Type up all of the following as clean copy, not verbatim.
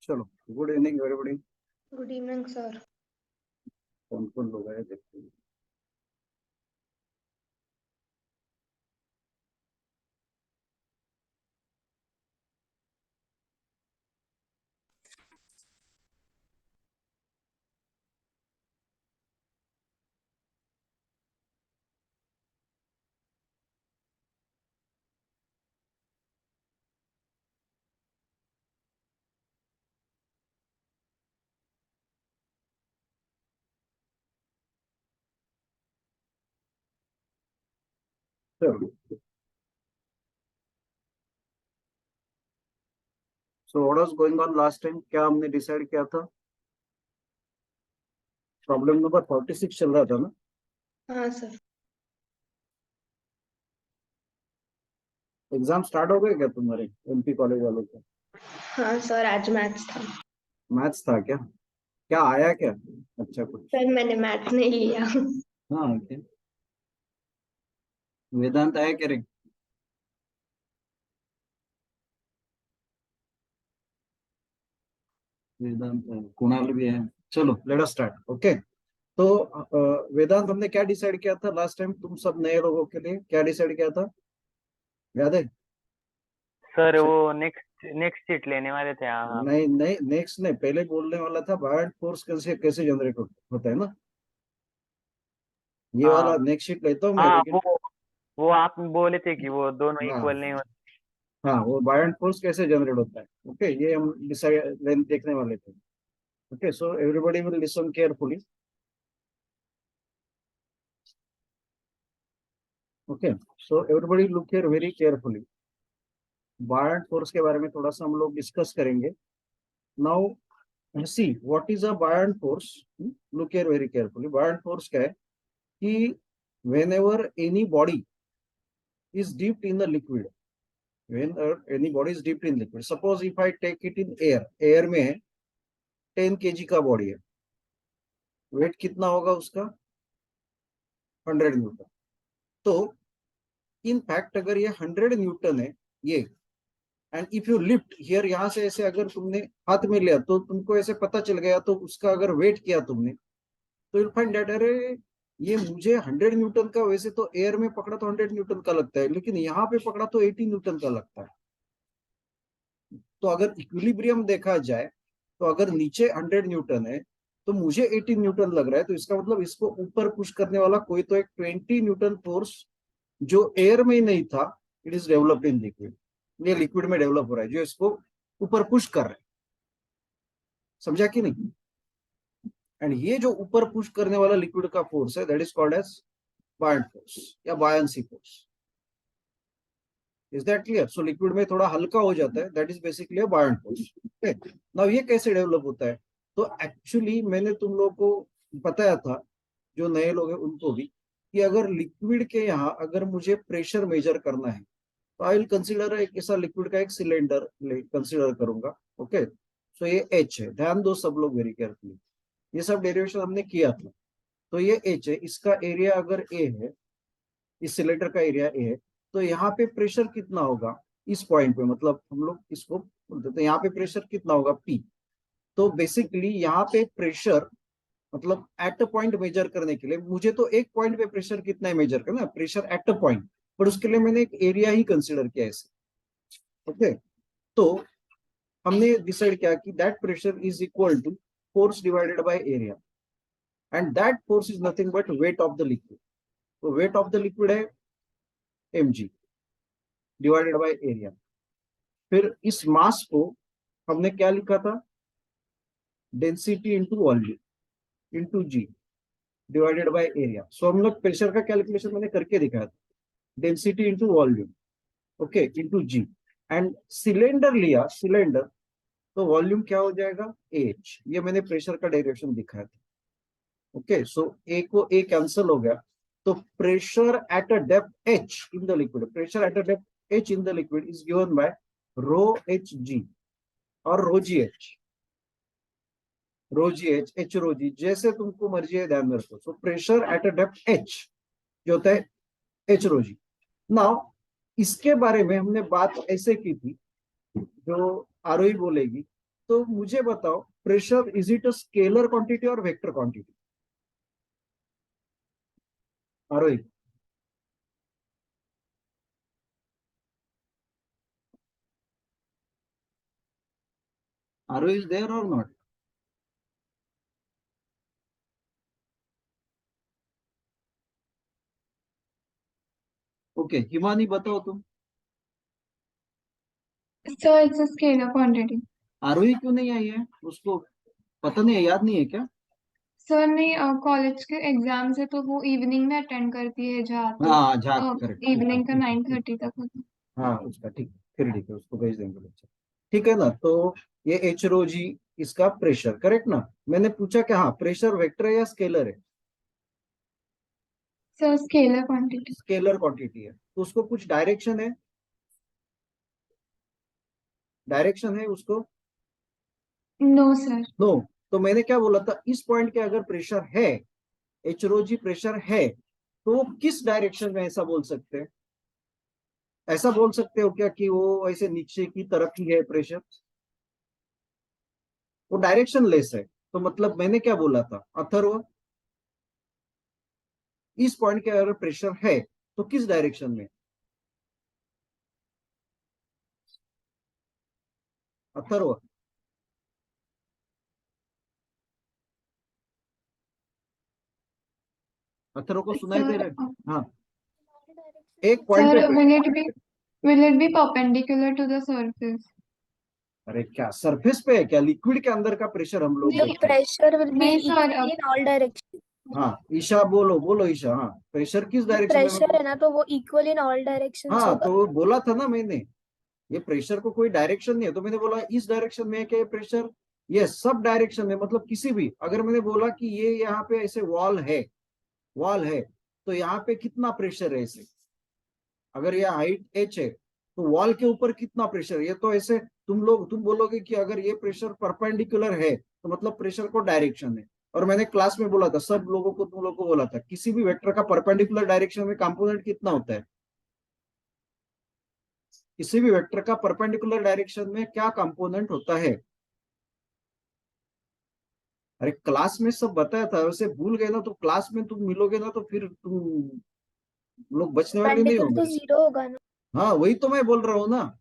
चलो, good evening everybody. Good evening sir. कौन कौन लोग आए देखते हैं। चलो, so what was going on last time, क्या हमने डिसाइड किया था? प्रॉब्लम नंबर 46 चल रहा था ना। हाँ सर। एग्जाम स्टार्ट हो गए क्या तुम्हारे एमपी कॉलेज वालों के? हाँ सर, आज मैथ्स था। मैथ्स था क्या? क्या आया क्या? अच्छा कुछ। सर मैंने मैथ्स नहीं लिया। हाँ ओके। वेदांत आया क्या रे? वेदांत है, कुणाल भी है। चलो लेट अस स्टार्ट। ओके। तो वेदांत, हमने क्या डिसाइड किया था लास्ट टाइम तुम सब नए लोगों के लिए? क्या डिसाइड किया था, याद है? सर वो नेक्स्ट नेक्स्ट सीट लेने वाले थे। हाँ नहीं नहीं, नेक्स्ट नहीं, पहले बोलने वाला था बायोट फोर्स कैसे कैसे जनरेट होता है ना। ये वाला हाँ नेक्स्ट शीट लेता हूँ मैं, हाँ, लेकिन वो आप बोले थे कि वो दोनों हाँ इक्वल नहीं होते। हाँ, वो बायोट फोर्स कैसे जनरेट होता है। ओके, ये हम डिसाइड देखने वाले थे। Okay, so everybody will listen carefully. Okay, so everybody look here very carefully. Biot force के बारे में थोड़ा सा हम लोग डिस्कस करेंगे now. See what is a Biot force. Look here very carefully. Biot force क्या है कि whenever any body is dipped in the liquid, when any body is dipped in liquid, suppose if I take it in air, air में है 10 kg का body है, wait कितना होगा उसका? 100 न्यूटन। तो इन फैक्ट अगर ये 100 न्यूटन है ये, and if you lift here, यहाँ से ऐसे अगर तुमने हाथ में लिया तो तुमको ऐसे पता चल गया, तो उसका अगर वेट किया तुमने, तो यू फाइंड दैट अरे ये मुझे 100 न्यूटन का, वैसे तो एयर में पकड़ा तो 100 न्यूटन का लगता है, लेकिन यहाँ पे पकड़ा तो 80 न्यूटन का लगता है। तो अगर इक्विलिब्रियम देखा जाए, तो अगर नीचे 100 न्यूटन है तो मुझे 18 न्यूटन लग रहा है, तो इसका मतलब इसको ऊपर पुश करने वाला कोई तो एक 20 न्यूटन फोर्स जो एयर में ही नहीं था, it is developed in liquid. ये लिक्विड में डेवलप हो रहा है, जो इसको ऊपर पुश कर रहा है। समझा कि नहीं? एंड ये जो ऊपर पुश करने वाला लिक्विड का फोर्स है, that is called as buoyant force या buoyancy force. Is that clear? So liquid में थोड़ा हल्का हो जाता है, that is basically a buoyant force. Now ये कैसे डेवलप होता है? तो एक्चुअली मैंने तुम लोगों को बताया था, जो नए लोग हैं उनको भी, कि अगर लिक्विड के यहाँ अगर मुझे प्रेशर मेजर करना है, तो आई विल कंसिडर एक ऐसा लिक्विड का एक सिलेंडर कंसिडर करूंगा। ओके, सो ये एच है, ध्यान दो सब लोग वेरी केयरफुली। ये सब डेरिवेशन हमने किया था। तो ये एच है, इसका एरिया अगर ए है, इस सिलेंडर का एरिया ए है, तो यहाँ पे प्रेशर कितना होगा इस पॉइंट पे, मतलब हम लोग इसको बोलते, तो यहाँ पे प्रेशर कितना होगा पी। तो बेसिकली यहाँ पे प्रेशर, मतलब एट अ पॉइंट मेजर करने के लिए मुझे तो एक पॉइंट पे प्रेशर कितना है मेजर करना, प्रेशर एट अ पॉइंट, पर उसके लिए मैंने एक एरिया ही कंसिडर किया ऐसे। ओके, तो हमने डिसाइड किया कि that pressure is equal to force divided by area, and that force is nothing but weight of the liquid. तो वेट ऑफ द लिक्विड है mg डिवाइडेड बाय एरिया। फिर इस मास को हमने क्या लिखा था? Density into volume into G divided by area. So हम लोग प्रेशर का कैलकुलेशन मैंने करके दिखाया था, density into volume, okay, into G. And cylinder लिया, सिलेंडर, तो वॉल्यूम क्या हो जाएगा? एच। ये मैंने प्रेशर का डायरेक्शन दिखाया था। ओके, सो ए को ए कैंसिल हो गया, तो pressure at a depth H in the liquid, pressure at a depth H in the liquid is given by rho H G और rho G H, rho G H, H rho G, जैसे तुमको मर्जी है ध्यान में रखो। So pressure at a depth H जो होता है एच रो जी। नाउ इसके बारे में हमने बात ऐसे की थी, जो आरोही बोलेगी, तो मुझे बताओ, pressure is it a scalar quantity और vector quantity? Aarohi, Aarohi is there और नॉट? ओके, हिमानी बताओ तुम। Sir it's a scalar quantity. Aarohi क्यों नहीं आई है? उसको पता नहीं है, याद नहीं है क्या? सर नहीं, कॉलेज के एग्जाम्स है तो वो इवनिंग में अटेंड करती है जहाँ, तो हाँ झा, करेक्ट, ठीक है इवनिंग का ठीक है ठीक 9:30 तक होता है। हाँ उसका ठीक, फिर ठीक है, उसको भेज देंगे बच्चे। ठीक है ना? तो ये एच रो जी इसका प्रेशर, करेक्ट ना? मैंने पूछा कि हाँ प्रेशर वेक्टर है या स्केलर है? है। Sir scalar quantity. Scalar quantity है, तो उसको कुछ डायरेक्शन है? डायरेक्शन है उसको? No sir. नो। तो मैंने क्या बोला था, इस पॉइंट के अगर प्रेशर है, एच रो जी प्रेशर है, तो वो किस डायरेक्शन में ऐसा बोल सकते हैं? ऐसा बोल सकते हो क्या कि वो ऐसे नीचे की तरफ ही है प्रेशर? वो डायरेक्शन लेस है। तो मतलब मैंने क्या बोला था अथर्व, इस पॉइंट के अगर प्रेशर है तो किस डायरेक्शन में? अथर्व, अथर्व को सुनाई दे सर रहा है? हाँ, एक पॉइंट सर पे will it be perpendicular to the surface? अरे क्या सरफेस पे है क्या? लिक्विड के अंदर का प्रेशर हम लोग नहीं देखते हैं। pressure will be नहीं sir, equal in all direction. हाँ ईशा, बोलो बोलो ईशा, हाँ प्रेशर किस जो डायरेक्शन में प्रेशर है ना तो वो इक्वल इन ऑल डायरेक्शंस हाँ होगा. तो बोला था ना मैंने, ये प्रेशर को कोई डायरेक्शन नहीं है, तो मैंने बोला इस डायरेक्शन में है क्या ये प्रेशर? ये सब डायरेक्शन में, मतलब किसी भी, अगर मैंने बोला कि ये यहाँ पे ऐसे वॉल है, वॉल है, तो यहाँ पे कितना प्रेशर है ऐसे? अगर ये हाइट एच है तो वॉल के ऊपर कितना प्रेशर? ये तो ऐसे तुम बोलोगे कि अगर ये प्रेशर परपेंडिकुलर है तो मतलब प्रेशर को डायरेक्शन है। और मैंने क्लास में बोला था सब लोगों को, तुम लोगों को बोला था, किसी भी वेक्टर का परपेंडिकुलर डायरेक्शन में कंपोनेंट कितना होता है? किसी भी वेक्टर का परपेंडिकुलर डायरेक्शन में क्या कंपोनेंट होता है? अरे क्लास में सब बताया था, वैसे भूल गए ना तो क्लास में तुम मिलोगे ना तो फिर तुम लोग बचने वाले नहीं परपेंडिकुलर होंगे। तो जीरो होगा ना. हाँ वही तो मैं बोल रहा हूँ ना,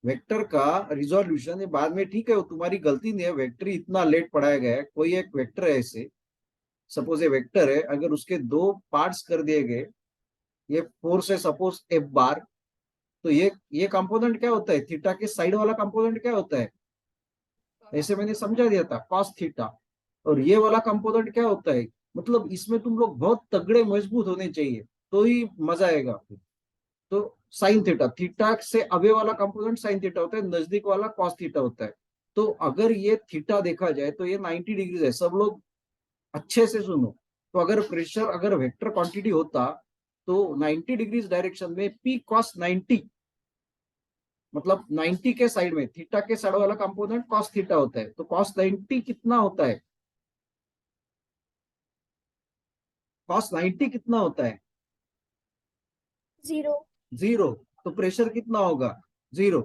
वेक्टर का रिजोल्यूशन ये बाद में, ठीक है वो तुम्हारी गलती नहीं है, वेक्टर ही इतना लेट पढ़ाया गया है। कोई एक वेक्टर है ऐसे, सपोज ये वेक्टर है, अगर उसके दो पार्ट्स कर दिए गए, ये फोर्स है सपोज एफ बार, तो ये कंपोनेंट क्या होता है? थीटा के साइड वाला कंपोनेंट क्या होता है? ऐसे मैंने समझा दिया था, कॉस थीटा। और ये वाला कंपोनेंट क्या होता है? मतलब इसमें तुम लोग बहुत तगड़े मजबूत होने चाहिए, तो ही मजा आएगा। तो साइन थीटा, थीटा से अवे वाला कंपोनेंट साइन थीटा होता है, नजदीक वाला कॉस थीटा होता है। तो अगर ये थीटा देखा जाए तो ये 90 डिग्री है, सब लोग अच्छे से सुनो। तो अगर प्रेशर अगर वेक्टर क्वांटिटी होता तो 90 डिग्री डायरेक्शन में पी कॉस 90, मतलब 90 के साइड में थीटा के साइड वाला कंपोनेंट कॉस थीटा होता है, तो कॉस 90 कितना होता है? कॉस 90 कितना होता है? जीरो. जीरो। तो प्रेशर कितना होगा? जीरो,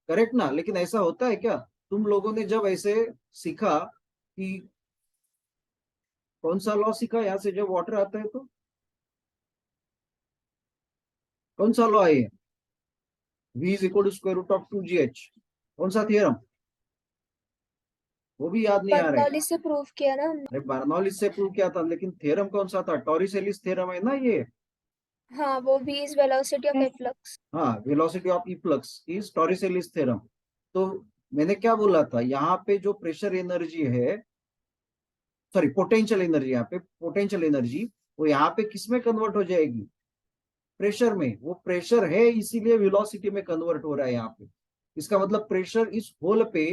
करेक्ट ना? लेकिन ऐसा होता है क्या? तुम लोगों ने जब ऐसे सीखा कि कौन सा लॉ सीखा यहाँ से जब वाटर आता है, तो कौन सा लॉ है? V is equal to square root of 2GH, कौन सा थियरम? वो भी याद नहीं आ रहा है। बर्नौली से प्रूव किया ना हमने. अरे बर्नौलिस से प्रूव किया था, लेकिन थ्योरम कौन सा था? टॉरिस-एलिस थ्योरम है ना ये। हाँ वो भी इज वेलोसिटी ऑफ एफ्लक्स. हाँ, velocity of efflux is Taurus-Alice theorem. तो मैंने क्या बोला था, यहाँ पे जो प्रेशर एनर्जी है, सॉरी पोटेंशियल एनर्जी, यहाँ पे पोटेंशियल एनर्जी वो यहाँ पे किस में कन्वर्ट हो जाएगी? प्रेशर में। वो प्रेशर है इसीलिए वेलोसिटी में कन्वर्ट हो रहा है यहाँ पे। इसका मतलब प्रेशर इस होल पे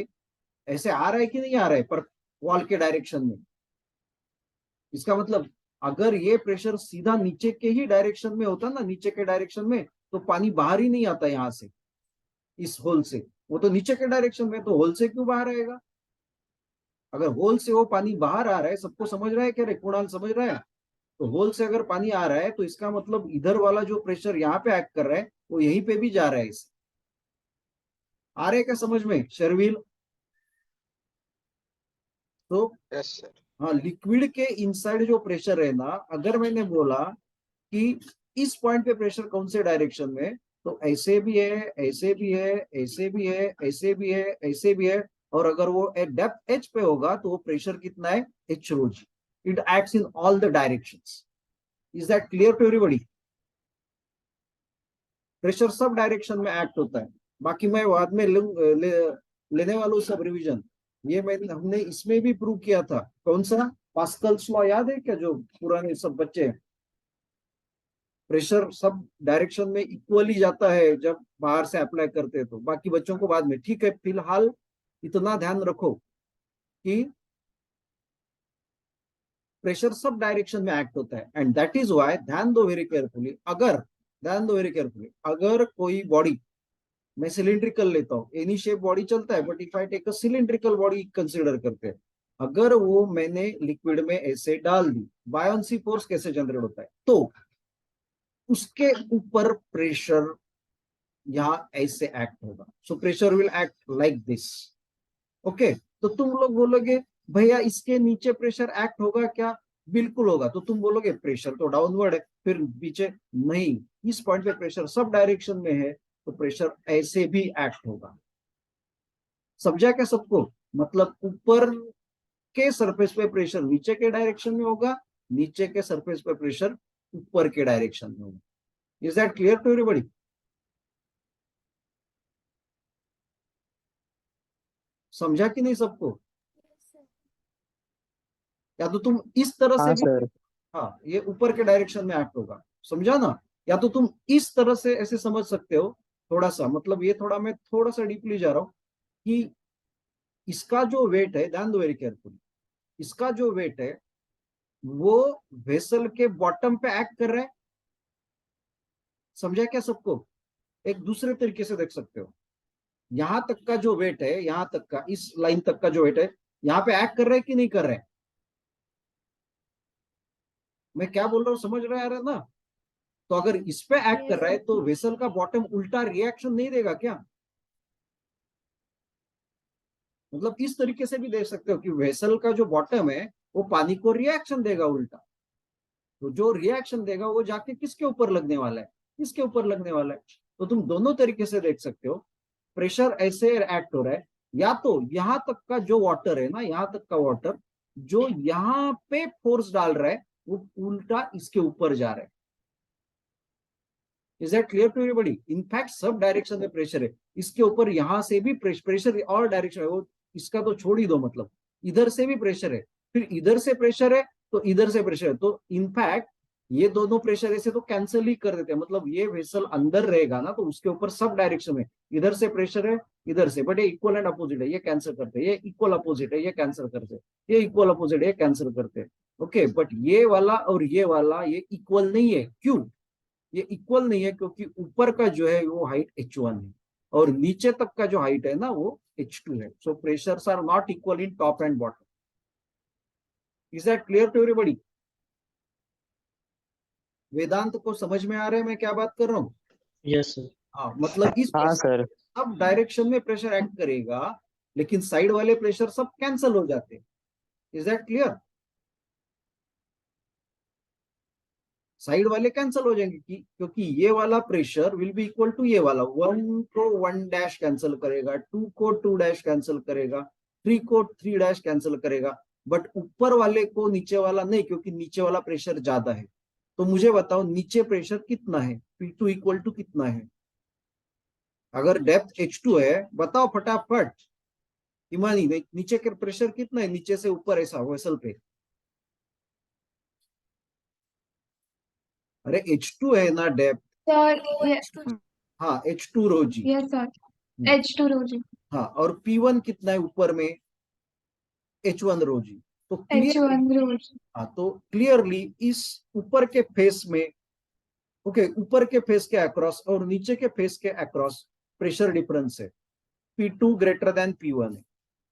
ऐसे आ रहा है कि नहीं आ रहा है, पर वॉल के डायरेक्शन में? इसका मतलब अगर ये प्रेशर सीधा नीचे के ही डायरेक्शन में होता ना, नीचे के डायरेक्शन में, तो पानी बाहर ही नहीं आता यहाँ से, इस होल से। वो तो नीचे के डायरेक्शन में, तो होल से क्यों बाहर आएगा? अगर होल से वो पानी बाहर आ रहा है, सबको समझ रहा है क्या रे? कुणाल समझ रहा है? तो होल से अगर पानी आ रहा है तो इसका मतलब इधर वाला जो प्रेशर यहाँ पे एक्ट कर रहा है वो यहीं पे भी जा रहा है। इस आ रहा है क्या समझ में शर्विल? तो यस सर। हाँ, लिक्विड के इनसाइड जो प्रेशर है ना, अगर मैंने बोला कि इस पॉइंट पे प्रेशर कौन से डायरेक्शन में, तो ऐसे भी है, ऐसे भी है, ऐसे भी है, ऐसे भी है, ऐसे भी है, और अगर वो डेप्थ एच पे होगा तो वो प्रेशर कितना है, H rho G. It acts in all the directions. Is that clear to everybody? Pressure सब डायरेक्शन में एक्ट होता है. बाकी मैं बाद में लेने वाला हूँ सब रिवीजन. ये हमने इसमें भी प्रूव किया था. कौन सा? पास्कल्स लॉ याद है क्या? जो पुराने सब बच्चे, प्रेशर सब डायरेक्शन में इक्वली जाता है जब बाहर से अप्लाई करते हैं. तो बाकी बच्चों को बाद में. ठीक है, फिलहाल इतना ध्यान रखो कि प्रेशर सब डायरेक्शन में एक्ट होता है. एंड दैट इज व्हाई ध्यान दो वेरी केयरफुली. अगर कोई बॉडी, मैं सिलिंड्रिकल लेता हूँ, एनी शेप बॉडी चलता है, but if I take a cylindrical body consider करते हैं, अगर वो मैंने लिक्विड में ऐसे डाल दी, बायोन्सी फोर्स कैसे जनरेट होता है, तो उसके ऊपर प्रेशर यहां ऐसे एक्ट होगा. So pressure will act like this. Okay, तो तुम लोग बोलोगे भैया इसके नीचे प्रेशर एक्ट होगा क्या? बिल्कुल होगा. तो तुम बोलोगे प्रेशर तो डाउनवर्ड है, फिर पीछे नहीं, इस पॉइंट पे प्रेशर सब डायरेक्शन में है, तो प्रेशर ऐसे भी एक्ट होगा. समझा क्या सबको? मतलब ऊपर के सरफेस पे प्रेशर नीचे के डायरेक्शन में होगा, नीचे के सरफेस पे प्रेशर ऊपर के डायरेक्शन में होगा. Is that clear to everybody? समझा कि नहीं सबको? या तो तुम इस तरह से हाँ भी, सर. हाँ, ये ऊपर के डायरेक्शन में एक्ट होगा. समझा ना? या तो तुम इस तरह से ऐसे समझ सकते हो. थोड़ा सा मतलब ये थोड़ा मैं थोड़ा सा डीपली जा रहा हूं कि इसका जो वेट है, ध्यान दो वेरी केयरफुली, इसका जो वेट है वो वेसल के बॉटम पे एक्ट कर रहा है. समझा क्या सबको? एक दूसरे तरीके से देख सकते हो. यहां तक का जो वेट है, यहां तक का, इस लाइन तक का जो वेट है, यहां पे एक्ट कर रहा है कि नहीं कर रहा है? मैं क्या बोल रहा हूँ समझ रहा है ना? तो अगर इस पे एक्ट कर रहा है तो वेसल का बॉटम उल्टा रिएक्शन नहीं देगा क्या? मतलब इस तरीके से भी देख सकते हो कि वेसल का जो बॉटम है वो पानी को रिएक्शन देगा उल्टा. तो जो रिएक्शन देगा वो जाके किसके ऊपर लगने वाला है? किसके ऊपर लगने वाला है? तो तुम दोनों तरीके से देख सकते हो. प्रेशर ऐसे एक्ट हो रहा है, या तो यहां तक का जो वाटर है ना, यहां तक का वाटर जो यहां पे फोर्स डाल रहा है वो उल्टा इसके ऊपर जा रहा है. Is that clear to everybody? In fact सब डायरेक्शन में प्रेशर है. इसके ऊपर यहां से भी प्रेशर और डायरेक्शन है, वो इसका तो छोड़ ही दो. मतलब इधर से भी प्रेशर है, फिर इधर से प्रेशर है, तो इधर से प्रेशर है. तो इनफैक्ट ये दोनों प्रेशर ऐसे तो कैंसिल ही कर देते हैं. मतलब ये वेसल अंदर रहेगा ना, तो उसके ऊपर सब डायरेक्शन में इधर से प्रेशर है, इधर से, बट ये इक्वल एंड अपोजिट है, ये कैंसिल करते हैं. ये इक्वल अपोजिट है, ये कैंसिल करते हैं. ये इक्वल अपोजिट है, ये कैंसिल करते हैं. ओके, बट ये वाला और ये वाला ये इक्वल नहीं है. क्यों ये इक्वल नहीं है? क्योंकि ऊपर का जो है वो हाइट h1 है और नीचे तक का जो हाइट है ना वो h2 है. So pressures are not equal in top and bottom. Is that clear to everybody? Vedant को समझ में आ रहा है मैं क्या बात कर रहा हूँ? Yes sir. हाँ, मतलब इस हाँ सर. सब डायरेक्शन में प्रेशर एक्ट करेगा, लेकिन साइड वाले प्रेशर सब कैंसिल हो जाते हैं. Is that clear? साइड वाले कैंसिल हो जाएंगे क्योंकि ये वाला pressure will be equal to ये वाला. 1 को 1 डैश कैंसिल करेगा, 2 को 2 डैश कैंसिल करेगा, 3 को 3 डैश कैंसिल करेगा, बट ऊपर वाले को नीचे वाला नहीं, क्योंकि नीचे वाला प्रेशर ज्यादा है. तो मुझे बताओ नीचे प्रेशर कितना है? P2 इक्वल टू कितना है? अगर डेप्थ H2 है, बताओ फटाफट. इमानी, नीचे के प्रेशर कितना है? नीचे से ऊपर ऐसा वेसल पे. अरे H2 है ना डेप्थ. सर हाँ, H2 रो जी. यस सर, H2 रोजी, हाँ, और P1 कितना है ऊपर में? H1 रो जी. तो क्लियर, H1 रोजी. हाँ, तो क्लियरली इस ऊपर के फेस में, ओके, ऊपर के फेस के अक्रॉस और नीचे के फेस के अक्रॉस प्रेशर डिफरेंस है. P2 ग्रेटर देन P1 है.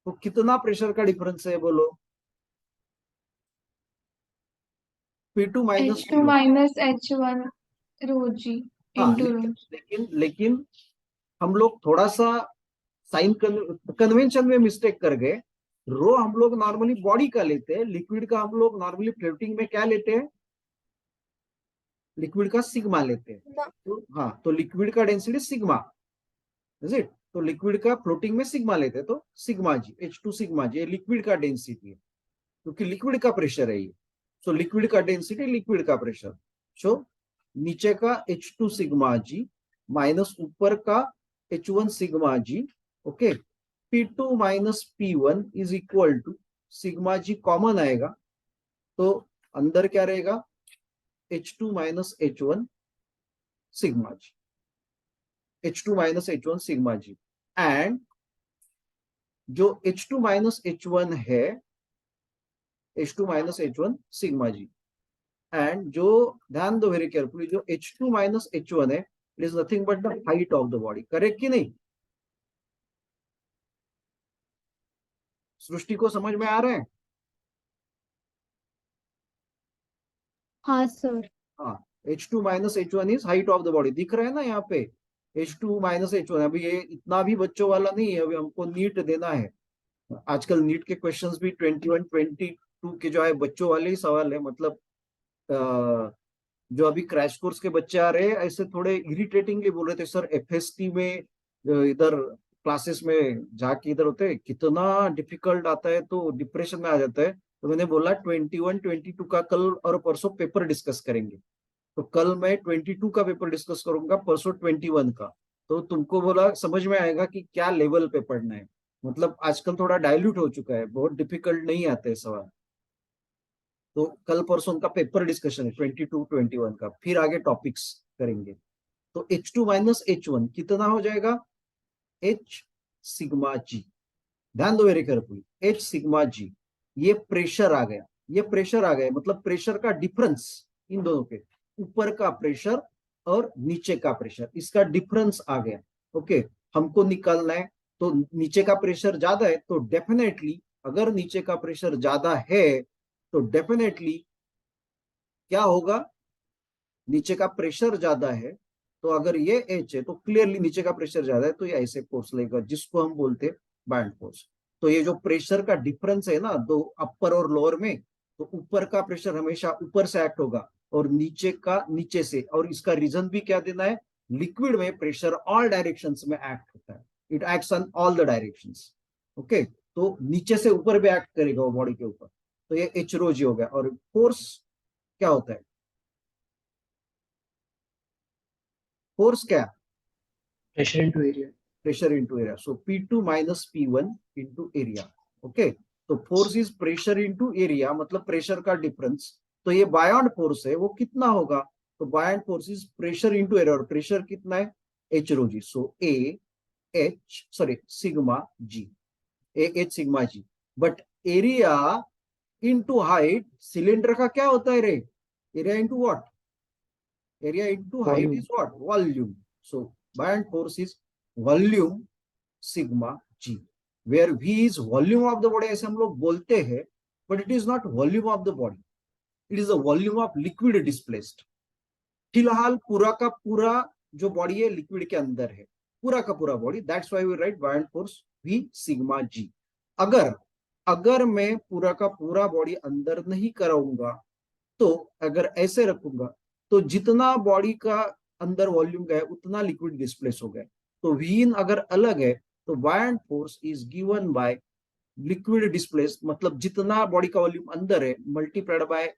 तो कितना प्रेशर का डिफरेंस है बोलो? P2 minus H2 minus H1 रोजी हाँ, इंटू रोजी. लेकिन हम लोग थोड़ा सा साइन कन्वेंशन में मिस्टेक कर गए. रो हम लोग नॉर्मली बॉडी का लेते हैं, लिक्विड का हम लोग नॉर्मली फ्लोटिंग में क्या लेते हैं, लिक्विड का सिग्मा लेते हैं। तो हाँ, तो लिक्विड का डेंसिटी सिग्मा, इज इट? तो लिक्विड का फ्लोटिंग में सिग्मा लेते हैं, तो सिग्मा जी, H2 सिग्मा जी, ये लिक्विड का डेंसिटी है, क्योंकि लिक्विड का प्रेशर है ये। सो लिक्विड का डेंसिटी, लिक्विड का प्रेशर। सो नीचे का H2 सिग्मा जी माइनस ऊपर का H1 sigma G, okay. P2 minus P1 is equal to, sigma G common आएगा, तो अंदर क्या रहेगा, H2 minus H1 sigma G, H2 minus H1 sigma G. And जो H2 माइनस H1 है, H2 minus H1 sigma G, and जो, ध्यान दो वेरी केयरफुली, जो H2 माइनस H1 है, it is nothing but the height of the body. Correct कि नहीं? सृष्टि को समझ में आ रहा है? हाँ सर। हाँ, H2 minus H1 is height of the body, दिख रहा है ना यहाँ पे, H2 माइनस H1। अभी ये इतना भी बच्चों वाला नहीं है, अभी हमको नीट देना है। आजकल नीट के क्वेश्चंस भी 21 22 के जो है बच्चों वाले ही सवाल है, मतलब जो अभी क्रैश कोर्स के बच्चे आ रहे हैं, ऐसे थोड़े इरिटेटिंगली बोल रहे थे, सर एफएसटी में इधर क्लासेस में जाके इधर होते हैं, कितना डिफिकल्ट आता है, तो डिप्रेशन में आ जाता है। तो मैंने बोला 21 22 का कल और परसों पेपर डिस्कस करेंगे। तो कल मैं 22 का पेपर डिस्कस करूंगा, परसों 21 का। तो तुमको बोला समझ में आएगा कि क्या लेवल पे पढ़ना है। मतलब आजकल थोड़ा डाइल्यूट हो चुका है, बहुत डिफिकल्ट नहीं आते सवाल। तो कल परसों उनका पेपर डिस्कशन है 22 21 का, फिर आगे टॉपिक्स करेंगे। तो H2 माइनस H1 कितना हो जाएगा, H सिग्मा जी। ध्यान दो वेरी केयरफुली, H सिग्मा जी, ये प्रेशर आ गया, ये प्रेशर आ गया, मतलब प्रेशर का डिफरेंस इन दोनों के, ऊपर का प्रेशर और नीचे का प्रेशर, इसका डिफरेंस आ गया। ओके, हमको निकालना है। तो नीचे का प्रेशर ज्यादा है, तो डेफिनेटली अगर नीचे का प्रेशर ज्यादा है, तो डेफिनेटली क्या होगा, नीचे का प्रेशर ज्यादा है, तो अगर ये H है तो क्लियरली नीचे का प्रेशर ज्यादा है, तो ये ऐसे फोर्स लेगा, जिसको हम बोलते हैं बैंड फोर्स। तो ये जो प्रेशर का डिफरेंस है ना, दो अपर और लोअर में, तो ऊपर का प्रेशर हमेशा ऊपर से एक्ट होगा और नीचे का नीचे से। और इसका रीजन भी क्या देना है, लिक्विड में प्रेशर ऑल डायरेक्शन में एक्ट होता है, it acts on all the direction. Okay, तो नीचे से ऊपर भी एक्ट करेगा वो बॉडी के ऊपर। तो ये H रो जी हो गया। और फोर्स क्या होता है, फोर्स क्या, pressure into area. Pressure into area. So P2 minus P1 into area. Okay, तो force is pressure into area, मतलब प्रेशर का डिफरेंस। तो ये बायोंड फोर्स है, वो कितना होगा, तो buoyant force is pressure into area, और प्रेशर कितना है, H rho G. So sigma G, H sigma G. But area into height, cylinder का क्या होता है रे, area into what, area into height Volume. is what, volume. So buoyant force is volume sigma g, where v is volume of the body ऐसे हम लोग बोलते हैं, but it is not volume of the body, it is the volume of liquid displaced। फिलहाल पूरा का पूरा जो बॉडी है लिक्विड के अंदर है, पूरा का पूरा body, that's why we write buoyant force v sigma g। अगर अगर मैं पूरा का पूरा बॉडी अंदर नहीं कराऊंगा, तो अगर ऐसे रखूंगा, तो जितना बॉडी का अंदर वॉल्यूम गया उतना लिक्विड डिस्प्लेस हो गया। तो वीन अगर अलग है, तो buoyant force is given by liquid displace, मतलब जितना बॉडी का वॉल्यूम अंदर है मल्टीप्लाइड बाय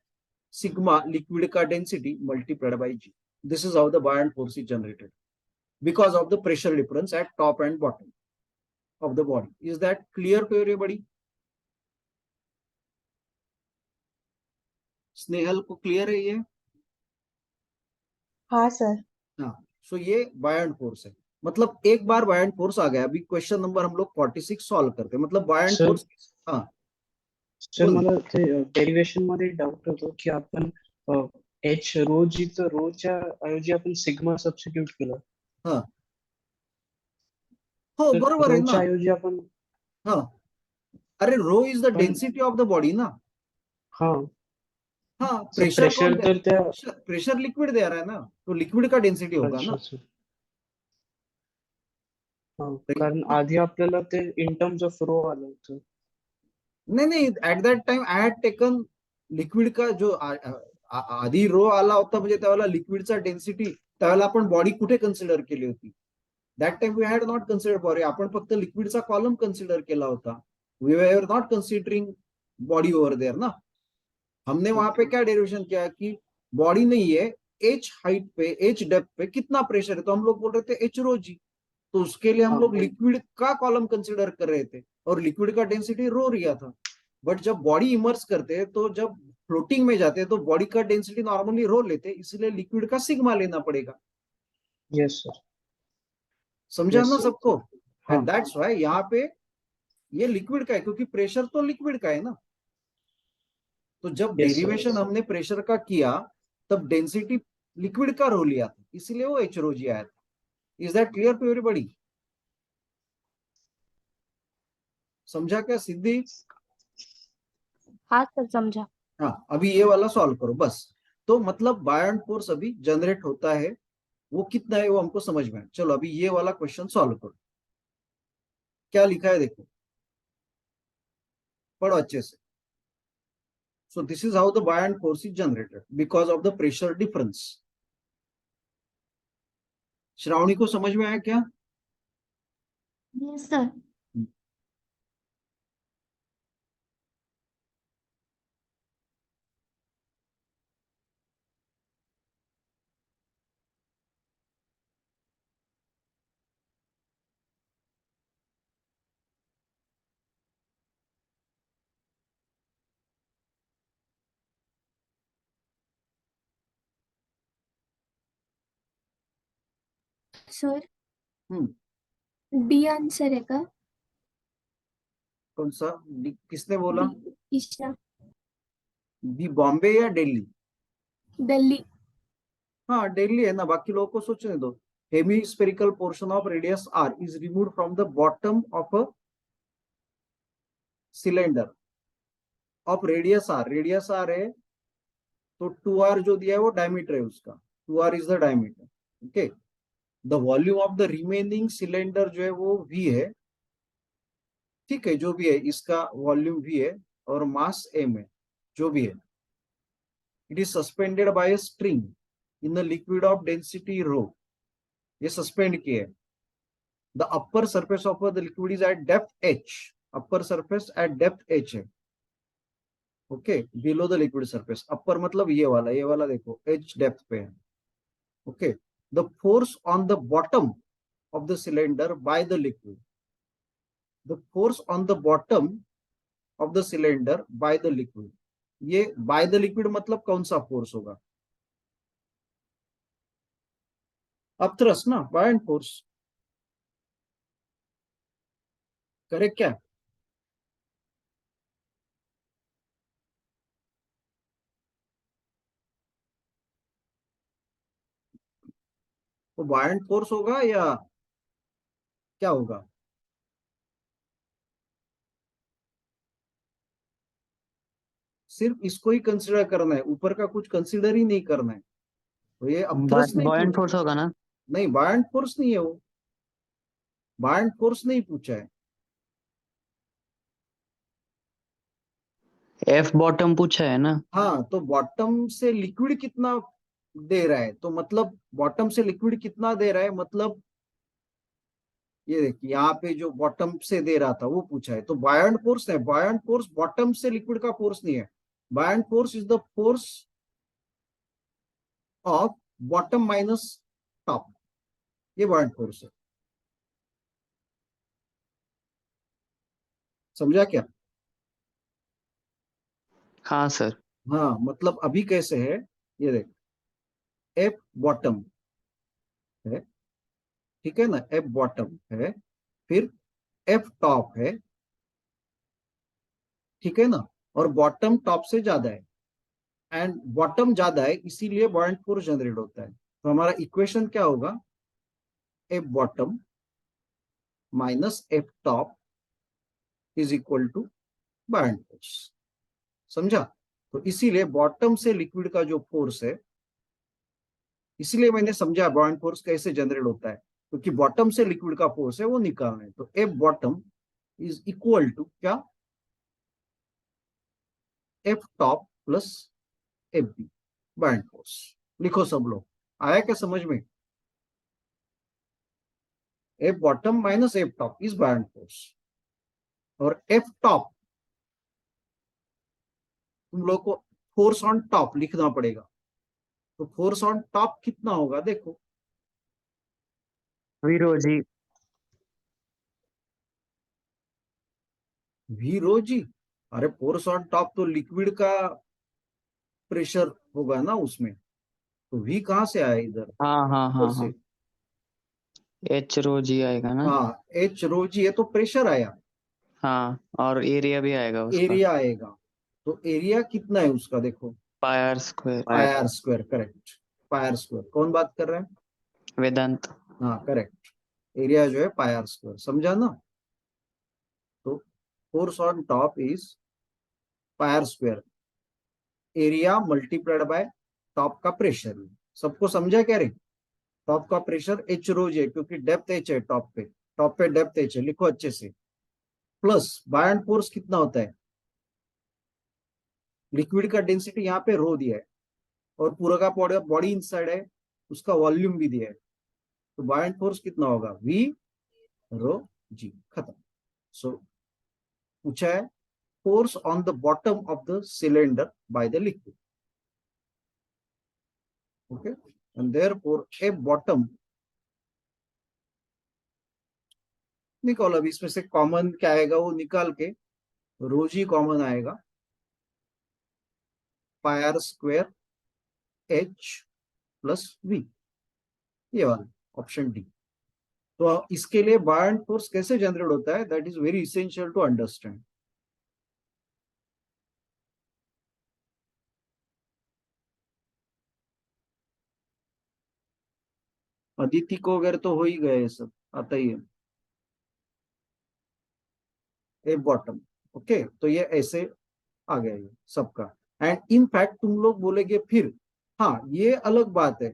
सिग्मा लिक्विड का density multiplied by G. This is how the buoyant force is generated because of the pressure difference at top and bottom of the body. Is that clear to everybody? Snehal को clear है ये? हाँ sir. हाँ, सो ये buoyant force है। मतलब एक बार buoyant force आ गया, अभी क्वेश्चन नंबर हम लोग 46 सॉल्व करते हैं। मतलब बायंट सर, फोर्स, हाँ सर बोल। मला ते डेरिवेशन मध्ये डाऊट होतो की आपण एच रो जी तर रोच्या ऐवजी आपण सिग्मा सबस्टिट्यूट केलं, हाँ हो तर बरोबर आहे रोच्या ना। ऐवजी आपण हाँ, अरे रो इज द पण डेंसिटी ऑफ द बॉडी ना। हा हाँ, सर प्रेशर कौन प्रेशर दे, तर त्या प्रेशर लिक्विड दे रहा है ना, तो लिक्विड का डेंसिटी होगा अच्छा ना। सर, हा कारण आधी आपल्याला ते इन टर्म्स ऑफ रो आलं होतं। नाही नाही, at that time I had taken liquid का जो आधी रो आला होता, म्हणजे त्यावेळेला लिक्विडचा डेन्सिटी, त्यावेळेला आपण बॉडी कुठे कन्सिडर केली होती? That time we had not consider body, आपण फक्त लिक्विडचा कॉलम कन्सिडर केला होता. We were not considering body over there ना. हमने वहां पे क्या डेरिवेशन किया कि बॉडी नहीं है, एच हाइट पे, एच डेप्थ पे कितना प्रेशर है, तो हम लोग बोल रहे थे एच रो जी. तो उसके लिए हम लोग लिक्विड का कॉलम कंसिडर कर रहे थे और लिक्विड का डेंसिटी रो रिया था. बट जब बॉडी इमर्स करते हैं, तो जब फ्लोटिंग में जाते हैं, तो बॉडी का डेंसिटी नॉर्मली रो लेते हैं, इसलिए लिक्विड का सिग्मा लेना पड़ेगा. Yes sir. समझा Yes, ना sir. सबको? हाँ. एंड दैट्स व्हाई यहाँ पे ये लिक्विड का है, क्योंकि प्रेशर तो लिक्विड का है ना. तो जब Yes, sir. डेरिवेशन हमने प्रेशर का किया, तब डेंसिटी लिक्विड का रो लिया था, इसलिए वो एच रो जी आया था. Is that clear to everybody? समझा क्या सिद्धि? हाँ सर समझा. हाँ, अभी ये वाला सॉल्व करो बस. तो मतलब बायोंट फोर्स अभी जनरेट होता है, वो कितना है वो हमको समझ में आया. चलो अभी ये वाला क्वेश्चन सॉल्व करो. क्या लिखा है देखो, पढ़ो अच्छे से. So this is how the buoyant force is generated because of the pressure difference. Shravani को समझ में आया क्या? Yes sir. Sir D answer है का? कौन सा? किसने बोला? ईशा. दी बॉम्बे या दिल्ली? दिल्ली. हाँ दिल्ली है ना, बाकी लोगों को सोचने दो. Hemispherical portion of radius R is removed from the bottom of a cylinder of radius R. Radius R है तो 2r जो दिया है वो डायमीटर है उसका. 2r is the diameter. Okay. The volume of the remaining cylinder जो है वो v है. ठीक है, जो भी है इसका वॉल्यूम v है और मास m है, जो भी है. It is suspended by a string in the liquid of density rho. ये सस्पेंड किया है. The upper surface of the liquid is at depth h. Upper surface at depth h है. Okay. Below the liquid surface. Upper मतलब ये वाला देखो h depth पे है. Okay. The force on the bottom of the cylinder by the liquid. The force on the bottom of the cylinder by the liquid. ये by the liquid मतलब कौन सा फोर्स होगा? अपथ्रस्ट ना, बायोंट फोर्स. करेक्ट क्या? वो बायोंट फोर्स होगा या क्या होगा? सिर्फ इसको ही कंसिडर करना है, ऊपर का कुछ कंसिडर ही नहीं करना है. तो ये अपथ्रस्ट नहीं बॉयंट पूछा. फोर्स होगा ना? नहीं, बायोंट फोर्स नहीं है वो. बायोंट फोर्स नहीं पूछा है. एफ बॉटम पूछा है ना? हाँ, तो बॉटम से लिक्विड कितना दे रहा है, तो मतलब बॉटम से लिक्विड कितना दे रहा है, मतलब ये देखिए यहाँ पे जो बॉटम से दे रहा था वो पूछा है. तो बायोंट फोर्स है. बायोंट फोर्स बॉटम से लिक्विड का फोर्स नहीं है. बायोंट force is the force of bottom minus top. ये बायोंट फोर्स है. समझा क्या? हाँ सर. हाँ, मतलब अभी कैसे है ये देख. एफ बॉटम है, ठीक है ना, एफ बॉटम है, फिर एफ टॉप है, ठीक है ना, और बॉटम टॉप से ज्यादा है. एंड बॉटम ज्यादा है इसीलिए बायोंट फोर्स जनरेट होता है. तो हमारा इक्वेशन क्या होगा? F bottom minus F top is equal to buoyant force. समझा? तो इसीलिए बॉटम से लिक्विड का जो फोर्स है, इसलिए मैंने समझा बायोंट फोर्स कैसे जनरेट होता है, क्योंकि बॉटम से लिक्विड का फोर्स है वो निकालना है. तो F bottom is equal to क्या? F top plus F B buoyant force. लिखो सब लोग, आया क्या समझ में? F bottom minus F top is buoyant force, और एफ टॉप तुम लोग को फोर्स ऑन टॉप लिखना पड़ेगा। तो फोर्स ऑन टॉप कितना होगा देखो, विरोजी वी रो जी। अरे फोर्स ऑन टॉप तो लिक्विड का प्रेशर होगा ना उसमें, तो वी कहां से आया इधर? हाँ हाँ हाँ ऊपर से। हाँ एच रो जी आएगा ना। हाँ, एच रो जी है तो प्रेशर आया, हाँ और एरिया भी आएगा उसका, एरिया आएगा। तो एरिया कितना है उसका देखो, pi R square. Pi R square, correct. Pi R square, कौन बात कर रहा है? वेदांत। हाँ करेक्ट, एरिया जो है पाई आर स्क्वायर, समझा ना? तो force on top is pi R square, area multiplied by top का प्रेशर। सबको समझा क्या रे? टॉप का प्रेशर एच रोज है क्योंकि डेप्थ एच है टॉप पे, टॉप पे डेप्थ एच है, लिखो अच्छे से। प्लस बायन फोर्स कितना होता है, लिक्विड का डेंसिटी यहाँ पे रो दिया है, और पूरा का बॉडी इनसाइड है, उसका वॉल्यूम भी दिया है। तो बायन फोर्स कितना होगा, वी रो जी, खत्म। सो पूछा है force on the bottom of the cylinder by the liquid, okay. And therefore A bottom, निकालो अभी इसमें से कॉमन क्या आएगा वो निकाल के, रोजी कॉमन आएगा, pi R square H plus V, ये वाला ऑप्शन डी। तो इसके लिए बायन फोर्स कैसे जनरेट होता है, that is very essential to understand. Aditi को अगर तो हो ही गए ये सब, आता ही है। ए बॉटम, ओके, तो ये ऐसे आ गया ये सबका। एंड इन फैक्ट तुम लोग बोलेगे फिर, हाँ ये अलग बात है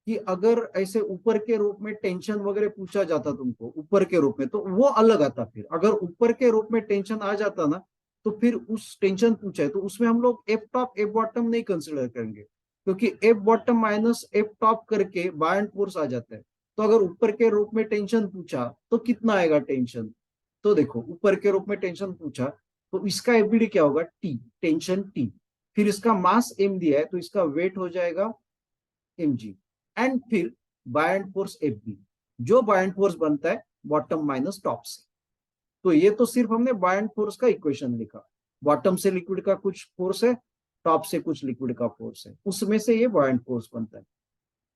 कि अगर ऐसे ऊपर के रूप में टेंशन वगैरह पूछा जाता तुमको ऊपर के रूप में, तो वो अलग आता। फिर अगर ऊपर के रूप में टेंशन आ जाता ना, तो फिर उस टेंशन पूछा है तो उसमें हम लोग एफ टॉप एफ बॉटम नहीं कंसिडर करेंगे, क्योंकि F bottom minus F top करके बायन फोर्स आ जाता है। तो अगर ऊपर के रूप में टेंशन पूछा तो कितना आएगा टेंशन, तो देखो ऊपर के रूप में टेंशन पूछा तो इसका एफबीडी क्या होगा, टी, टेंशन टी। फिर इसका मास एम दिया है तो इसका वेट हो जाएगा एम जी, एंड फिर बायन फोर्स एफ बी, जो बायन फोर्स बनता है बॉटम माइनस टॉप से। तो ये तो सिर्फ हमने बायन फोर्स का इक्वेशन लिखा, बॉटम से लिक्विड का कुछ फोर्स है, टॉप से कुछ लिक्विड का फोर्स है, उसमें से ये बायन फोर्स बनता है,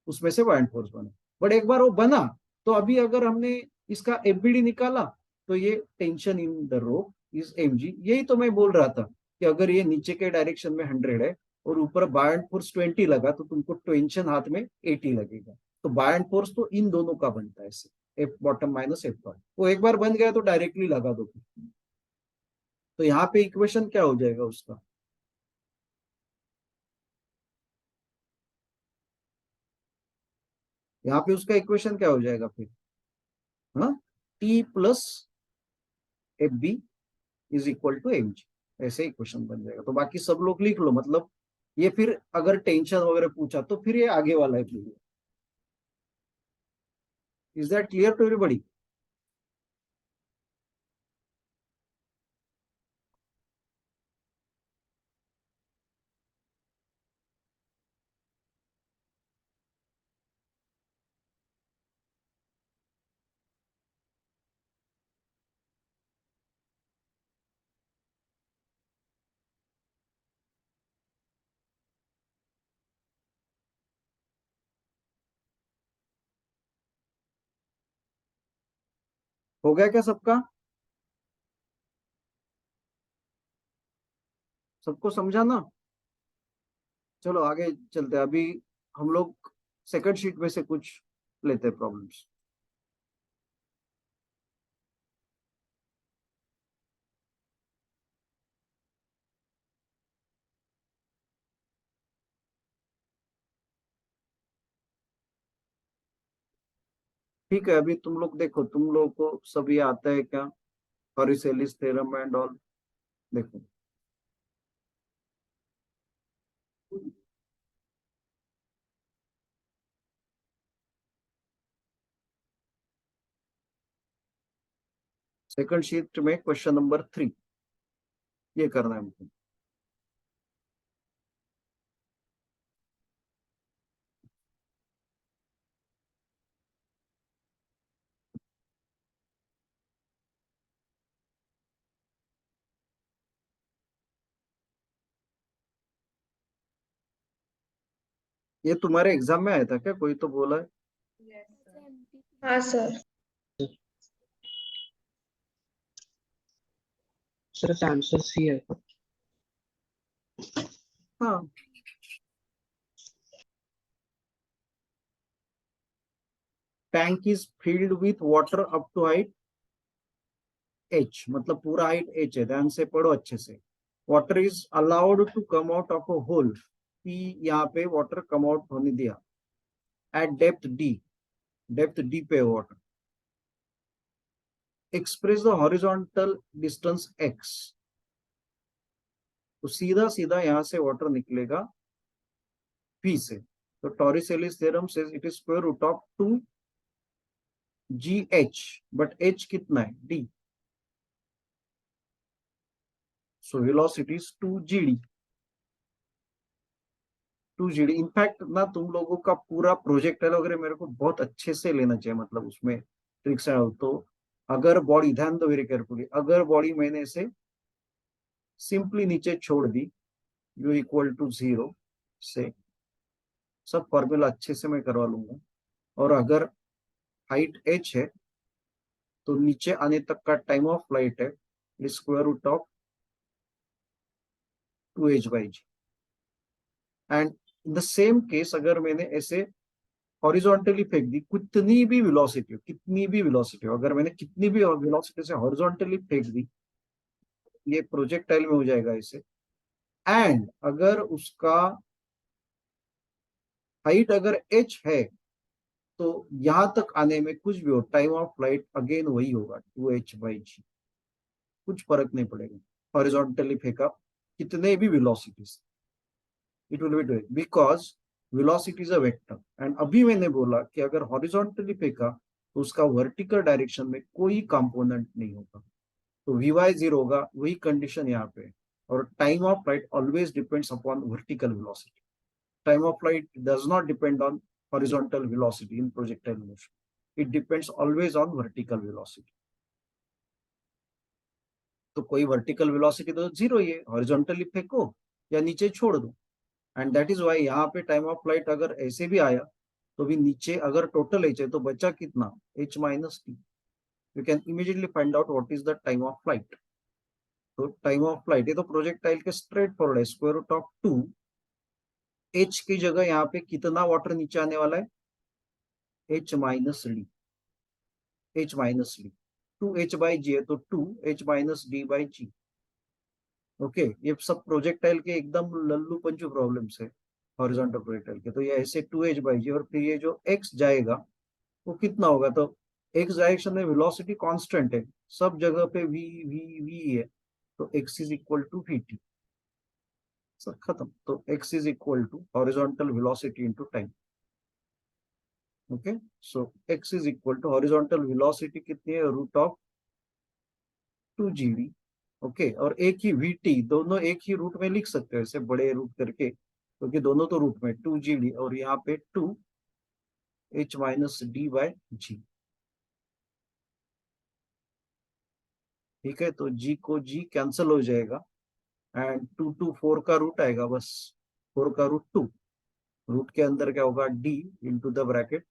उसमें से बायन फोर्स बना। बट एक बार वो बना तो अभी अगर हमने इसका एफबीडी निकाला तो ये tension in the rope is M G. यही तो मैं बोल रहा था कि अगर ये नीचे के डायरेक्शन में 100 है और ऊपर बायन फोर्स 20 लगा तो तुमको टेंशन हाथ में 80 लगेगा। तो बायन फोर्स तो इन दोनों का बनता है, F bottom minus F top. वो एक बार बन गया तो डायरेक्टली लगा दो। तो यहाँ पे इक्वेशन क्या हो जाएगा उसका, यहाँ पे उसका इक्वेशन क्या हो जाएगा फिर, हाँ, T plus F B is equal to M G, ऐसे इक्वेशन बन जाएगा। तो बाकी सब लोग लिख लो, मतलब ये फिर अगर टेंशन वगैरह पूछा तो फिर ये आगे वाला है। Is that clear to everybody? हो गया क्या सबका, सबको समझा ना? चलो आगे चलते हैं। अभी हम लोग सेकंड शीट में से कुछ लेते हैं प्रॉब्लम्स। ठीक है, अभी तुम लोग देखो, तुम लोग को सब ये आता है क्या, हॉरिसेलिस थ्योरम एंड ऑल? देखो सेकंड शीट में क्वेश्चन नंबर 3 ये करना है हमको। ये तुम्हारे एग्जाम में आया था क्या? कोई तो बोला है। हाँ सर। सर इसका आंसर सी है। हाँ, tank is filled with water up to height h, मतलब पूरा हाइट h है, ध्यान से पढ़ो अच्छे से। Water is allowed to come out of a hole, p यहाँ पे वाटर कम आउट होने दिया at depth d, depth d पे water. Express the horizontal distance x, तो सीधा सीधा यहां से वाटर निकलेगा p से। तो Torricelli's theorem says it is square root of 2 gh, but h कितना है? d, so velocity is 2gd। 2gd in fact ना तुम लोगों का पूरा प्रोजेक्टाइल वगैरह मेरे को बहुत अच्छे से लेना चाहिए, मतलब उसमें ट्रिक्स है। तो अगर बॉडी, ध्यान दो वेरी केयरफुली, अगर बॉडी मैंने इसे सिंपली नीचे छोड़ दी u इक्वल टू 0 से, सब फॉर्मूला अच्छे से मैं करवा लूंगा, और अगर हाइट h है तो नीचे आने तक का टाइम ऑफ फ्लाइट है square root of 2h/g। And in the same case अगर मैंने ऐसे हॉरिजॉन्टली फेंक दी, कितनी भी वेलोसिटी हो, कितनी भी वेलोसिटी हो, अगर मैंने कितनी भी वेलोसिटी से हॉरिजॉन्टली फेंक दी, ये प्रोजेक्टाइल में हो जाएगा इसे। एंड अगर उसका हाइट अगर h है तो यहां तक आने में कुछ भी हो, टाइम ऑफ फ्लाइट अगेन वही होगा 2h/g, कुछ फर्क नहीं पड़ेगा हॉरिजॉन्टली फेंका कितने भी velocities, it will be doing because velocity is a vector. And अभी मैंने बोला कि अगर हॉरिजॉन्टली फेंका तो उसका वर्टिकल डायरेक्शन में कोई कंपोनेंट नहीं होगा, तो vy 0 होगा, वही कंडीशन यहाँ पे। और time of flight always depends upon vertical velocity, time of flight does not depend on horizontal velocity in projectile motion, it depends always on vertical velocity। तो कोई वर्टिकल वेलोसिटी तो 0 ही है, हॉरिजॉन्टली फेंको या नीचे छोड़ दो। एंड दैट इज वाई यहाँ पे टाइम ऑफ फ्लाइट अगर ऐसे भी आया तो भी नीचे अगर टोटल एच है तो बचा कितना, h minus T. You can immediately find out what is the time of flight. तो टाइम ऑफ फ्लाइट ये तो प्रोजेक्टाइल के स्ट्रेट फॉरवर्ड है, स्क्वायर रूट ऑफ 2 h की जगह यहाँ पे कितना वाटर नीचे आने वाला है, h minus D, h minus D. 2h/g है तो 2h-d/g। ओके, ये सब प्रोजेक्टाइल के एकदम लल्लू पंचू प्रॉब्लम्स है हॉरिजॉन्टल प्रोजेक्टाइल के। तो ये ऐसे 2h/g, और फिर ये जो x जाएगा वो कितना होगा, तो x डायरेक्शन में वेलोसिटी कांस्टेंट है, सब जगह पे v v v है, तो x is equal to vt, सब खत्म। तो x is equal to horizontal velocity into time. Okay, so x is equal to horizontal velocity कितनी है, रूट ऑफ 2gd। ओके, और एक ही vt, दोनों एक ही रूट में लिख सकते हो ऐसे बड़े रूट करके, क्योंकि दोनों तो रूट में 2gd और यहाँ पे 2h-d/g। ठीक है, तो g को g कैंसल हो जाएगा एंड 2 to 4 का रूट आएगा, बस 4 का रूट 2, रूट के अंदर क्या होगा, d into the bracket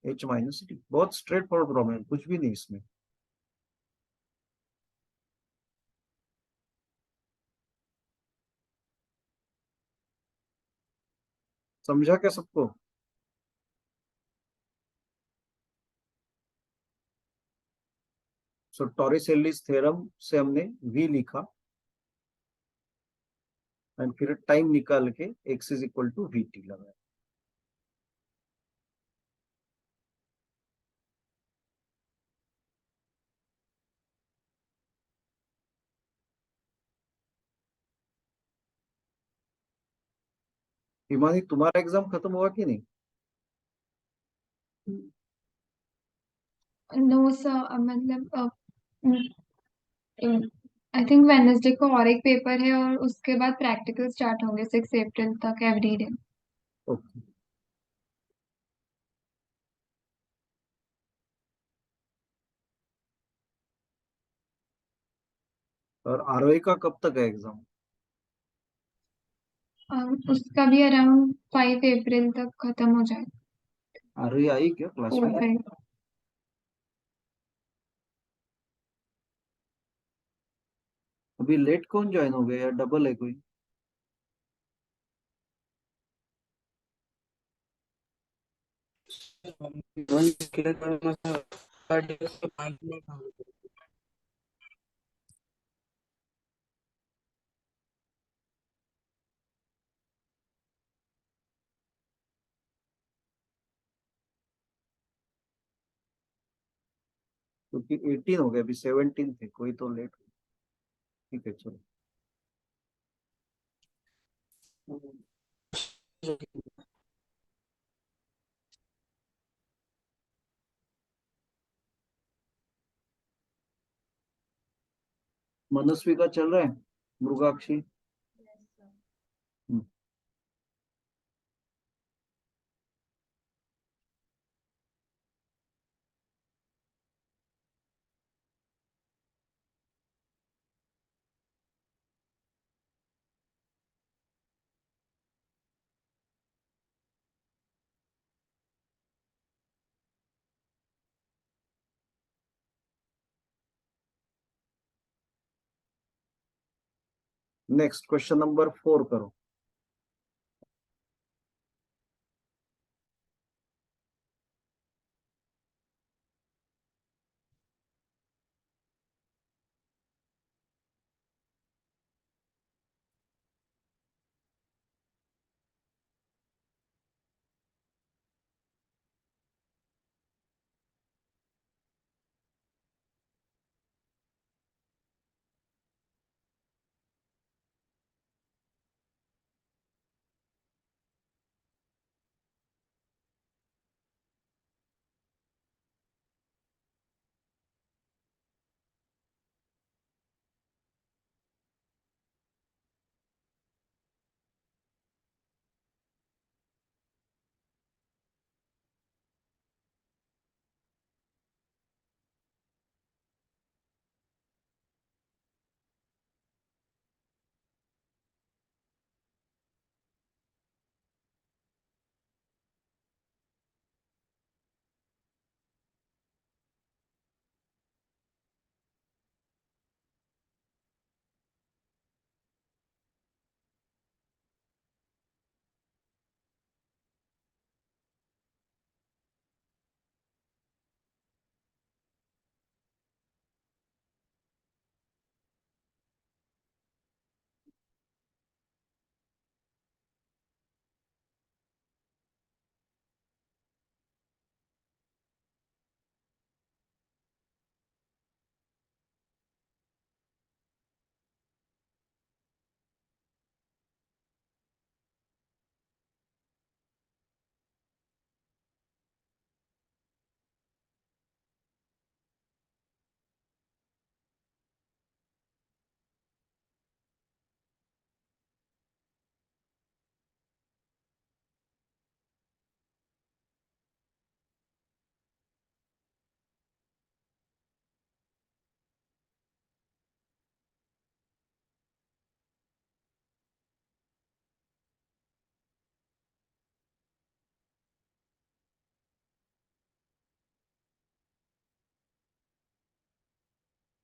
h-d। बहुत स्ट्रेट फॉरवर्ड प्रॉब्लम, कुछ भी नहीं इसमें। समझा क्या सबको? सो टॉरिसेलिस थ्योरम से हमने v लिखा एंड फिर टाइम निकाल के x is equal to vt लगाया। हिमानी, तुम्हारा एग्जाम खत्म हुआ कि नहीं? नो सर, मतलब आई थिंक वेडनेसडे को और एक पेपर है और उसके बाद प्रैक्टिकल स्टार्ट होंगे 6 अप्रैल तक एवरी डे। ओके। और आरओई का कब तक है एग्जाम? उसका भी अराउंड 5 अप्रैल तक खत्म हो जाएगा। आरओई आई क्या क्लास 4 में? 5। अभी लेट कौन ज्वाइन हो गया या डबल है कोई? क्योंकि 18 हो गया, अभी 17 थे, कोई तो लेट। ठीक है चलो। मनस्वी का चल रहा है, मृगाक्षी? हम्म। नेक्स्ट क्वेश्चन नंबर 4 करो।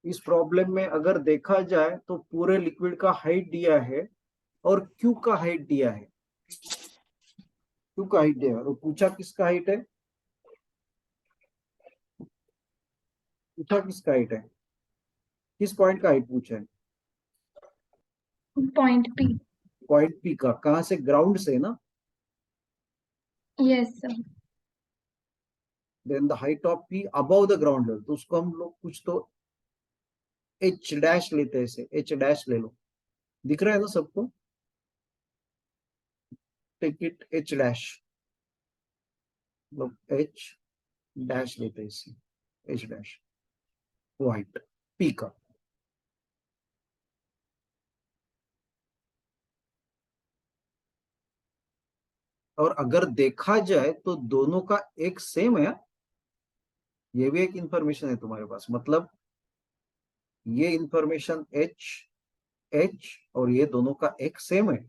इस प्रॉब्लम में अगर देखा जाए तो पूरे लिक्विड का हाइट दिया है और क्यू का हाइट दिया है। क्यू का हाइट दिया है और पूछा किसका हाइट है? पूछा किसका हाइट है? किस पॉइंट का हाइट पूछा है? Point P. पॉइंट पी का, कहां से? ग्राउंड से ना? Yes sir. Then the height of P above the ground level, तो उसको हम लोग कुछ तो एच डैश लेते हैं, ऐसे एच डैश ले लो। दिख रहा है ना सबको? टेक इट एच डैश, मतलब एच डैश लेते हैं इसे, एच डैश, वो हाइट। पी का। और अगर देखा जाए तो दोनों का एक सेम है, ये भी एक इंफॉर्मेशन है तुम्हारे पास। मतलब ये इंफॉर्मेशन एच एच और ये दोनों का एक सेम है।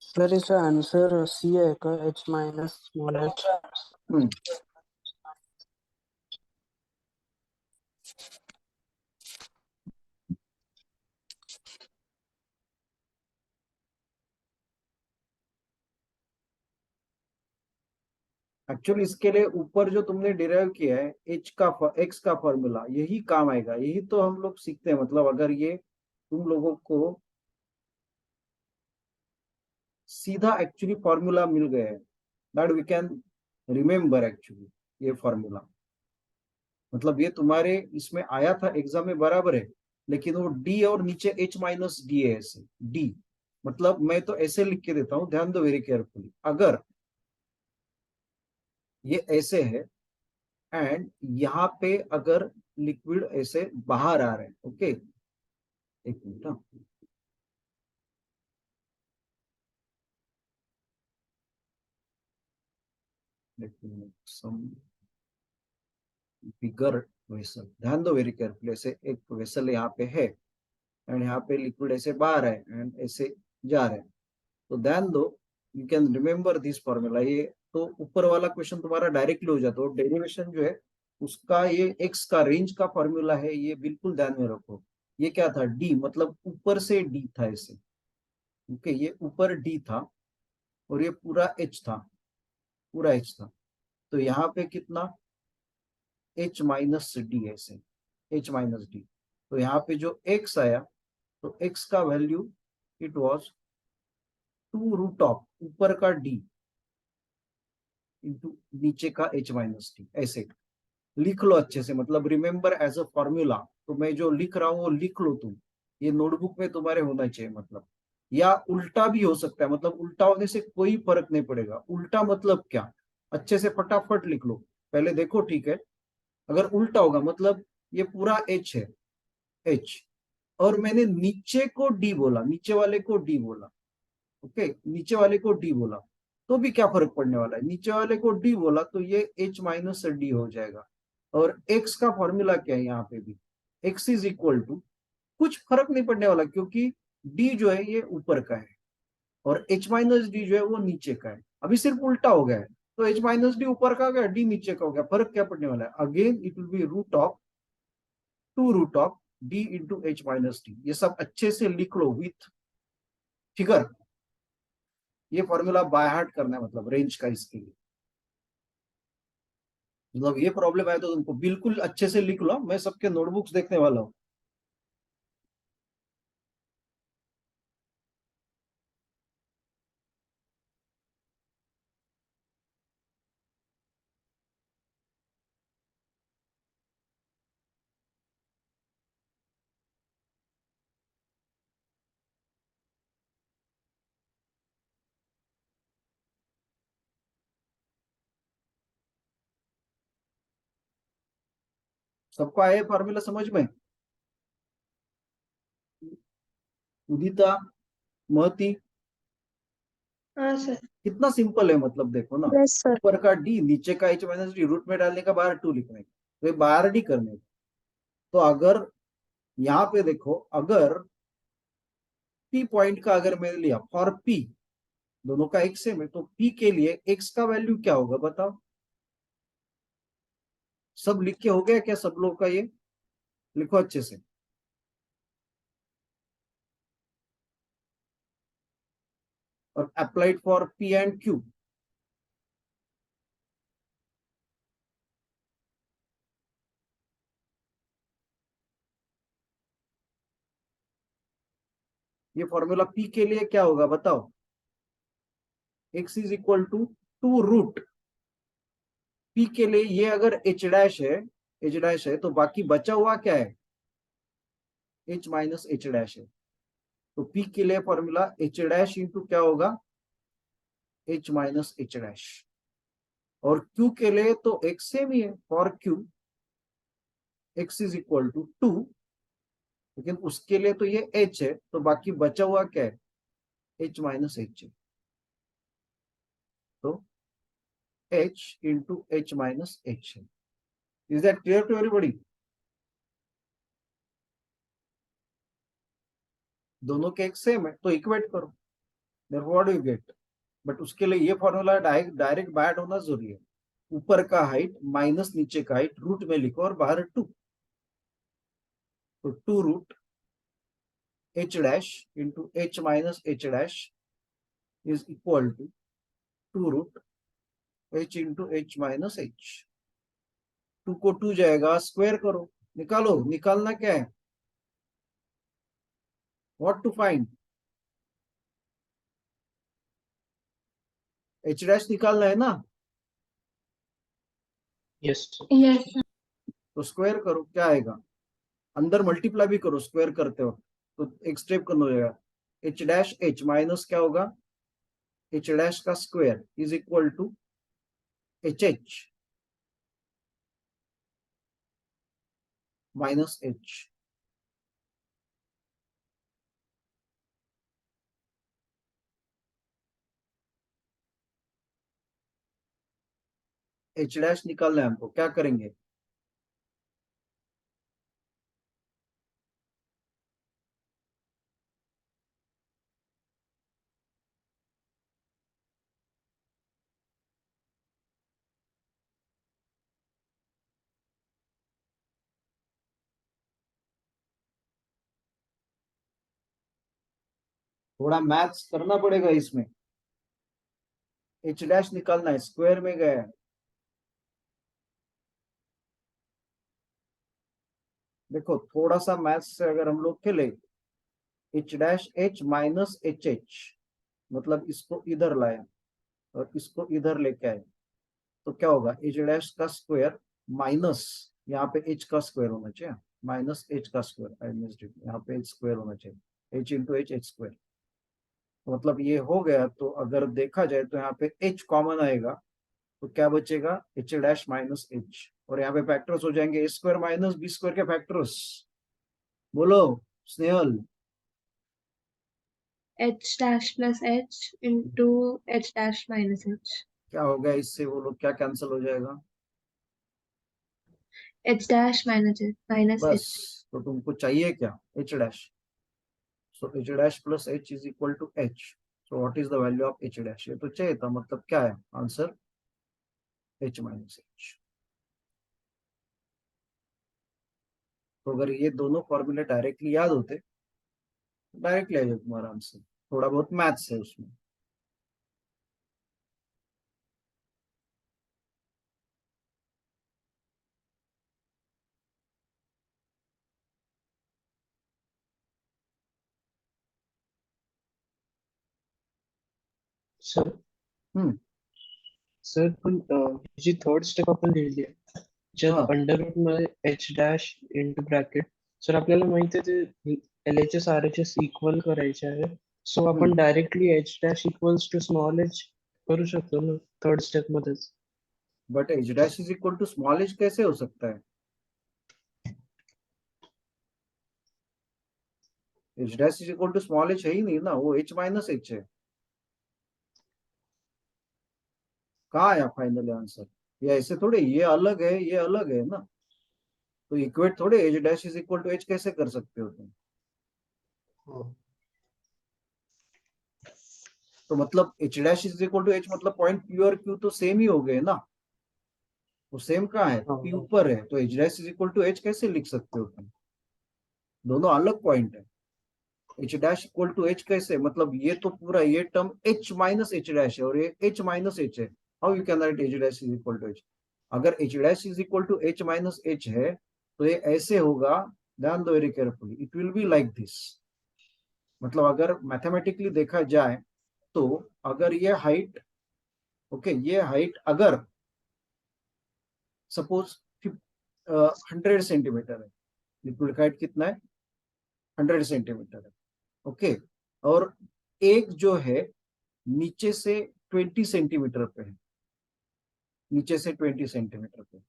सर इसका आंसर सी है का एच माइनस स्मॉल एच। हम्म एक्चुअली इसके लिए ऊपर जो तुमने डिराइव किया है एच का एक्स का फॉर्मूला, यही काम आएगा। यही तो हम लोग सीखते हैं। मतलब अगर ये तुम लोगों को सीधा एक्चुअली फॉर्मूला मिल गया है, that we can remember actually ये फॉर्मूला। मतलब ये तुम्हारे इसमें आया था एग्जाम में बराबर है, लेकिन वो डी और नीचे एच माइनस डी है ऐसे। डी मतलब मैं तो ऐसे लिख के देता हूं, ध्यान दो वेरी केयरफुली। अगर ये ऐसे है एंड यहाँ पे अगर लिक्विड ऐसे बाहर आ रहे हैं, ओके, एक मिनट, हाँ। सम बिगर वेसल, ध्यान दो वेरी केयरफुली। ऐसे एक वेसल यहाँ पे है एंड यहाँ पे लिक्विड ऐसे बाहर है एंड ऐसे जा रहे हैं। तो ध्यान दो, you can remember this formula. ये तो ऊपर वाला क्वेश्चन तुम्हारा डायरेक्टली हो जाता है। डेरिवेशन जो है उसका, ये एक्स का रेंज का फॉर्मूला है, ये बिल्कुल ध्यान में रखो। ये क्या था, डी, मतलब ऊपर से डी था ऐसे, ओके। ये ऊपर डी था और ये पूरा एच था, पूरा एच था। तो यहाँ पे कितना, एच माइनस डी ऐसे, एच माइनस डी। तो यहाँ पे जो एक्स आया, तो एक्स का value it was 2 root of ऊपर का डी इंटू नीचे का एच माइनस डी। ऐसे लिख लो अच्छे से, मतलब रिमेम्बर एज अ फॉर्मूला। तो मैं जो लिख रहा हूँ वो लिख लो तुम, ये नोटबुक में तुम्हारे होना चाहिए। मतलब या उल्टा भी हो सकता है, मतलब उल्टा होने से कोई फर्क नहीं पड़ेगा। उल्टा मतलब क्या, अच्छे से फटाफट लिख लो, पहले देखो, ठीक है। अगर उल्टा होगा मतलब ये पूरा एच है, एच, और मैंने नीचे को डी बोला, नीचे वाले को डी बोला, ओके, नीचे वाले को डी बोला, तो भी क्या फर्क पड़ने वाला है। नीचे वाले को डी बोला तो ये एच माइनस डी हो जाएगा। और एक्स का फॉर्मूला क्या है यहाँ पे भी, एक्स इज इक्वल टू, कुछ फर्क नहीं पड़ने वाला क्योंकि डी जो है ये ऊपर का है और एच माइनस डी जो है वो नीचे का है। अभी सिर्फ उल्टा हो गया है, तो एच माइनस डी ऊपर का हो गया, डी नीचे का हो गया। फर्क क्या पड़ने वाला है, again it will be root of 2 root of D into H minus D. ये सब अच्छे से लिख लो विथ फिगर। ये फॉर्मूला बाय हार्ट करना है, मतलब रेंज का। इसके लिए मतलब ये प्रॉब्लम आए तो तुमको बिल्कुल अच्छे से लिख लो। मैं सबके नोटबुक्स देखने वाला हूँ। सबको आए फॉर्मूला समझ में, उदिता, महती? हाँ सर। कितना सिंपल है, मतलब देखो ना, यस सर। ऊपर का डी नीचे का एच माइनस डी, रूट में डालने का बाहर टू लिखने का, तो ये बाहर डी करने का। तो अगर यहाँ पे देखो, अगर पी पॉइंट का अगर मैंने लिया फॉर पी, दोनों का एक सेम है, तो पी के लिए एक्स का वैल्यू क्या होगा बताओ। सब लिख के हो गया क्या सब लोग का, ये लिखो अच्छे से। और applied for P and Q, ये फॉर्मूला P के लिए क्या होगा बताओ? x is equal to 2 root P के लिए ये अगर h डैश है तो बाकी बचा हुआ क्या है? h माइनस h डैश है। तो P के लिए फॉर्मूला h डैश इंटू क्या होगा? h minus h dash. और Q के लिए तो x सेम ही है, for Q x is equal to 2, लेकिन उसके लिए तो ये h है, तो बाकी बचा हुआ क्या है? h माइनस h है। तो h into h minus h है। Is that clear to everybody? दोनों के x सेम है तो इक्वेट करो, therefore what do you get? But उसके लिए ये फॉर्मूला डायरेक्ट बैड होना जरूरी है। ऊपर का हाइट माइनस नीचे का हाइट रूट में लिखो और बाहर 2, तो 2 root h dash into h minus h dash is equal to 2 root h into h minus h। 2 को 2 जाएगा, स्क्वायर करो, निकालो। निकालना क्या है? What to find? h dash निकालना है ना, यस यस तो स्क्वायर करो, क्या आएगा? अंदर मल्टीप्लाई भी करो स्क्वायर करते हो, तो एक स्टेप कम हो जाएगा। h डैश h माइनस क्या होगा? h डैश का square is equal to hh minus h। h dash निकालना है हमको, क्या करेंगे? थोड़ा मैथ्स करना पड़ेगा इसमें। h डैश निकालना है, स्क्वायर में गया है। देखो थोड़ा सा मैथ्स से अगर हम लोग खेले, h dash h minus H H, मतलब इसको इधर लाए और इसको इधर लेके आए, तो क्या होगा? h डैश का स्क्वायर माइनस यहाँ पे h का स्क्वायर होना चाहिए, माइनस h का स्क्वायर, आई मिस्ड इट, यहाँ पे h स्क्वायर होना चाहिए, h इंटू h स्क्वायर। मतलब ये हो गया, तो अगर देखा जाए तो यहाँ पे h कॉमन आएगा, तो क्या बचेगा? h डैश माइनस h, और यहाँ पे फैक्टर्स हो जाएंगे a square minus b square के फैक्टर्स। बोलो Snehal. h dash plus h into h dash minus h. क्या हो गया इससे? बोलो क्या कैंसिल हो जाएगा? h dash minus बस, h. तो तुमको चाहिए क्या? h dash. So h dash plus h is equal to h। So what is the value of h dash? ये तो चाहिए था, मतलब क्या है आंसर? h minus h। तो अगर ये दोनों फॉर्मूले डायरेक्टली याद होते, डायरेक्टली आ जाए तुम्हारा आंसर। थोड़ा बहुत मैथ्स है उसमें। सर हम्म। सर पण जी थर्ड स्टेप आपण लिहिली आहे, ज्यात हाँ अंडर रूट मध्ये H dash into bracket, sir आपल्याला माहिती आहे ते LHS RHS इक्वल करायचे आहे, सो आपण directly H dash equals to small H करू शकतो ना थर्ड स्टेप मध्येच? But h dash is equal to small h कैसे हो सकता है? h dash is equal to small h है ही नहीं ना, वो h माइनस h है। कहाँ आया फाइनल आंसर? ये ऐसे थोड़े, ये अलग है ये अलग है ना, तो इक्वेट थोड़े h dash is equal to h कैसे कर सकते हो तुम? तो मतलब h dash is equal to h, मतलब पॉइंट p और q तो सेम ही हो गए ना। वो सेम कहाँ है? हाँ p हाँ ऊपर है, तो h dash is equal to h कैसे लिख सकते हो तुम? दोनों अलग पॉइंट है। h dash equal to h कैसे? मतलब ये तो पूरा ये term h minus h dash है और ये h माइनस h है। How you can write h dash is equal to h? अगर h dash is equal to h minus h है, तो ये ऐसे होगा, ध्यान दो very carefully, it will be like this. मतलब अगर मैथमेटिकली देखा जाए तो अगर ये हाइट, ओके, ये हाइट अगर सपोज 100 सेंटीमीटर है, लिक्विड हाइट कितना है, 100 सेंटीमीटर है, ओके, और एक जो है नीचे से 20 सेंटीमीटर पे है, नीचे से 20 सेंटीमीटर पे,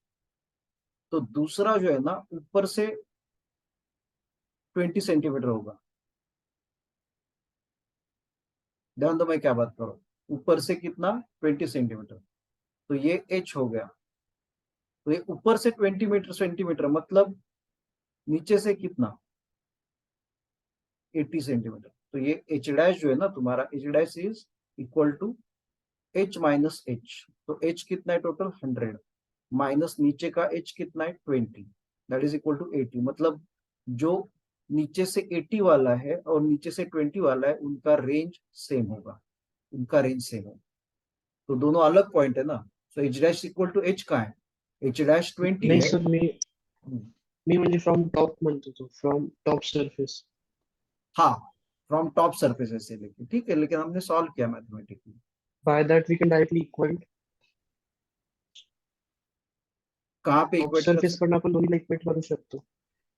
तो दूसरा जो है ना ऊपर से 20 सेंटीमीटर होगा। ध्यान दो मैं क्या बात कर रहा हूँ, ऊपर से कितना, 20 सेंटीमीटर, तो ये h हो गया। तो ये ऊपर से 20 सेंटीमीटर मतलब नीचे से कितना, 80 सेंटीमीटर। तो ये h डैश जो है ना तुम्हारा, h dash is equal to h minus h। तो h कितना है टोटल, 100 माइनस नीचे का h कितना है, 20, दैट इज इक्वल टू 80। मतलब जो नीचे से 80 वाला है और नीचे से 20 वाला है उनका रेंज सेम होगा, उनका रेंज सेम होगा। तो दोनों अलग पॉइंट है ना। So h dash equal to h का है, h डैश 20 नाही है। सर, मी म्हणजे फ्रॉम टॉप म्हणतो, तो फ्रॉम टॉप सरफेस. हाँ, फ्रॉम टॉप सरफेस ऐसे लेके, ठीक है, लेकिन हमने सॉल्व किया mathematically. By that we can directly equate कहाँ पे टॉप इक्वेट कर सरफेस सकते, कडनं आपण दोन्हीला इक्वेट करू शकतो.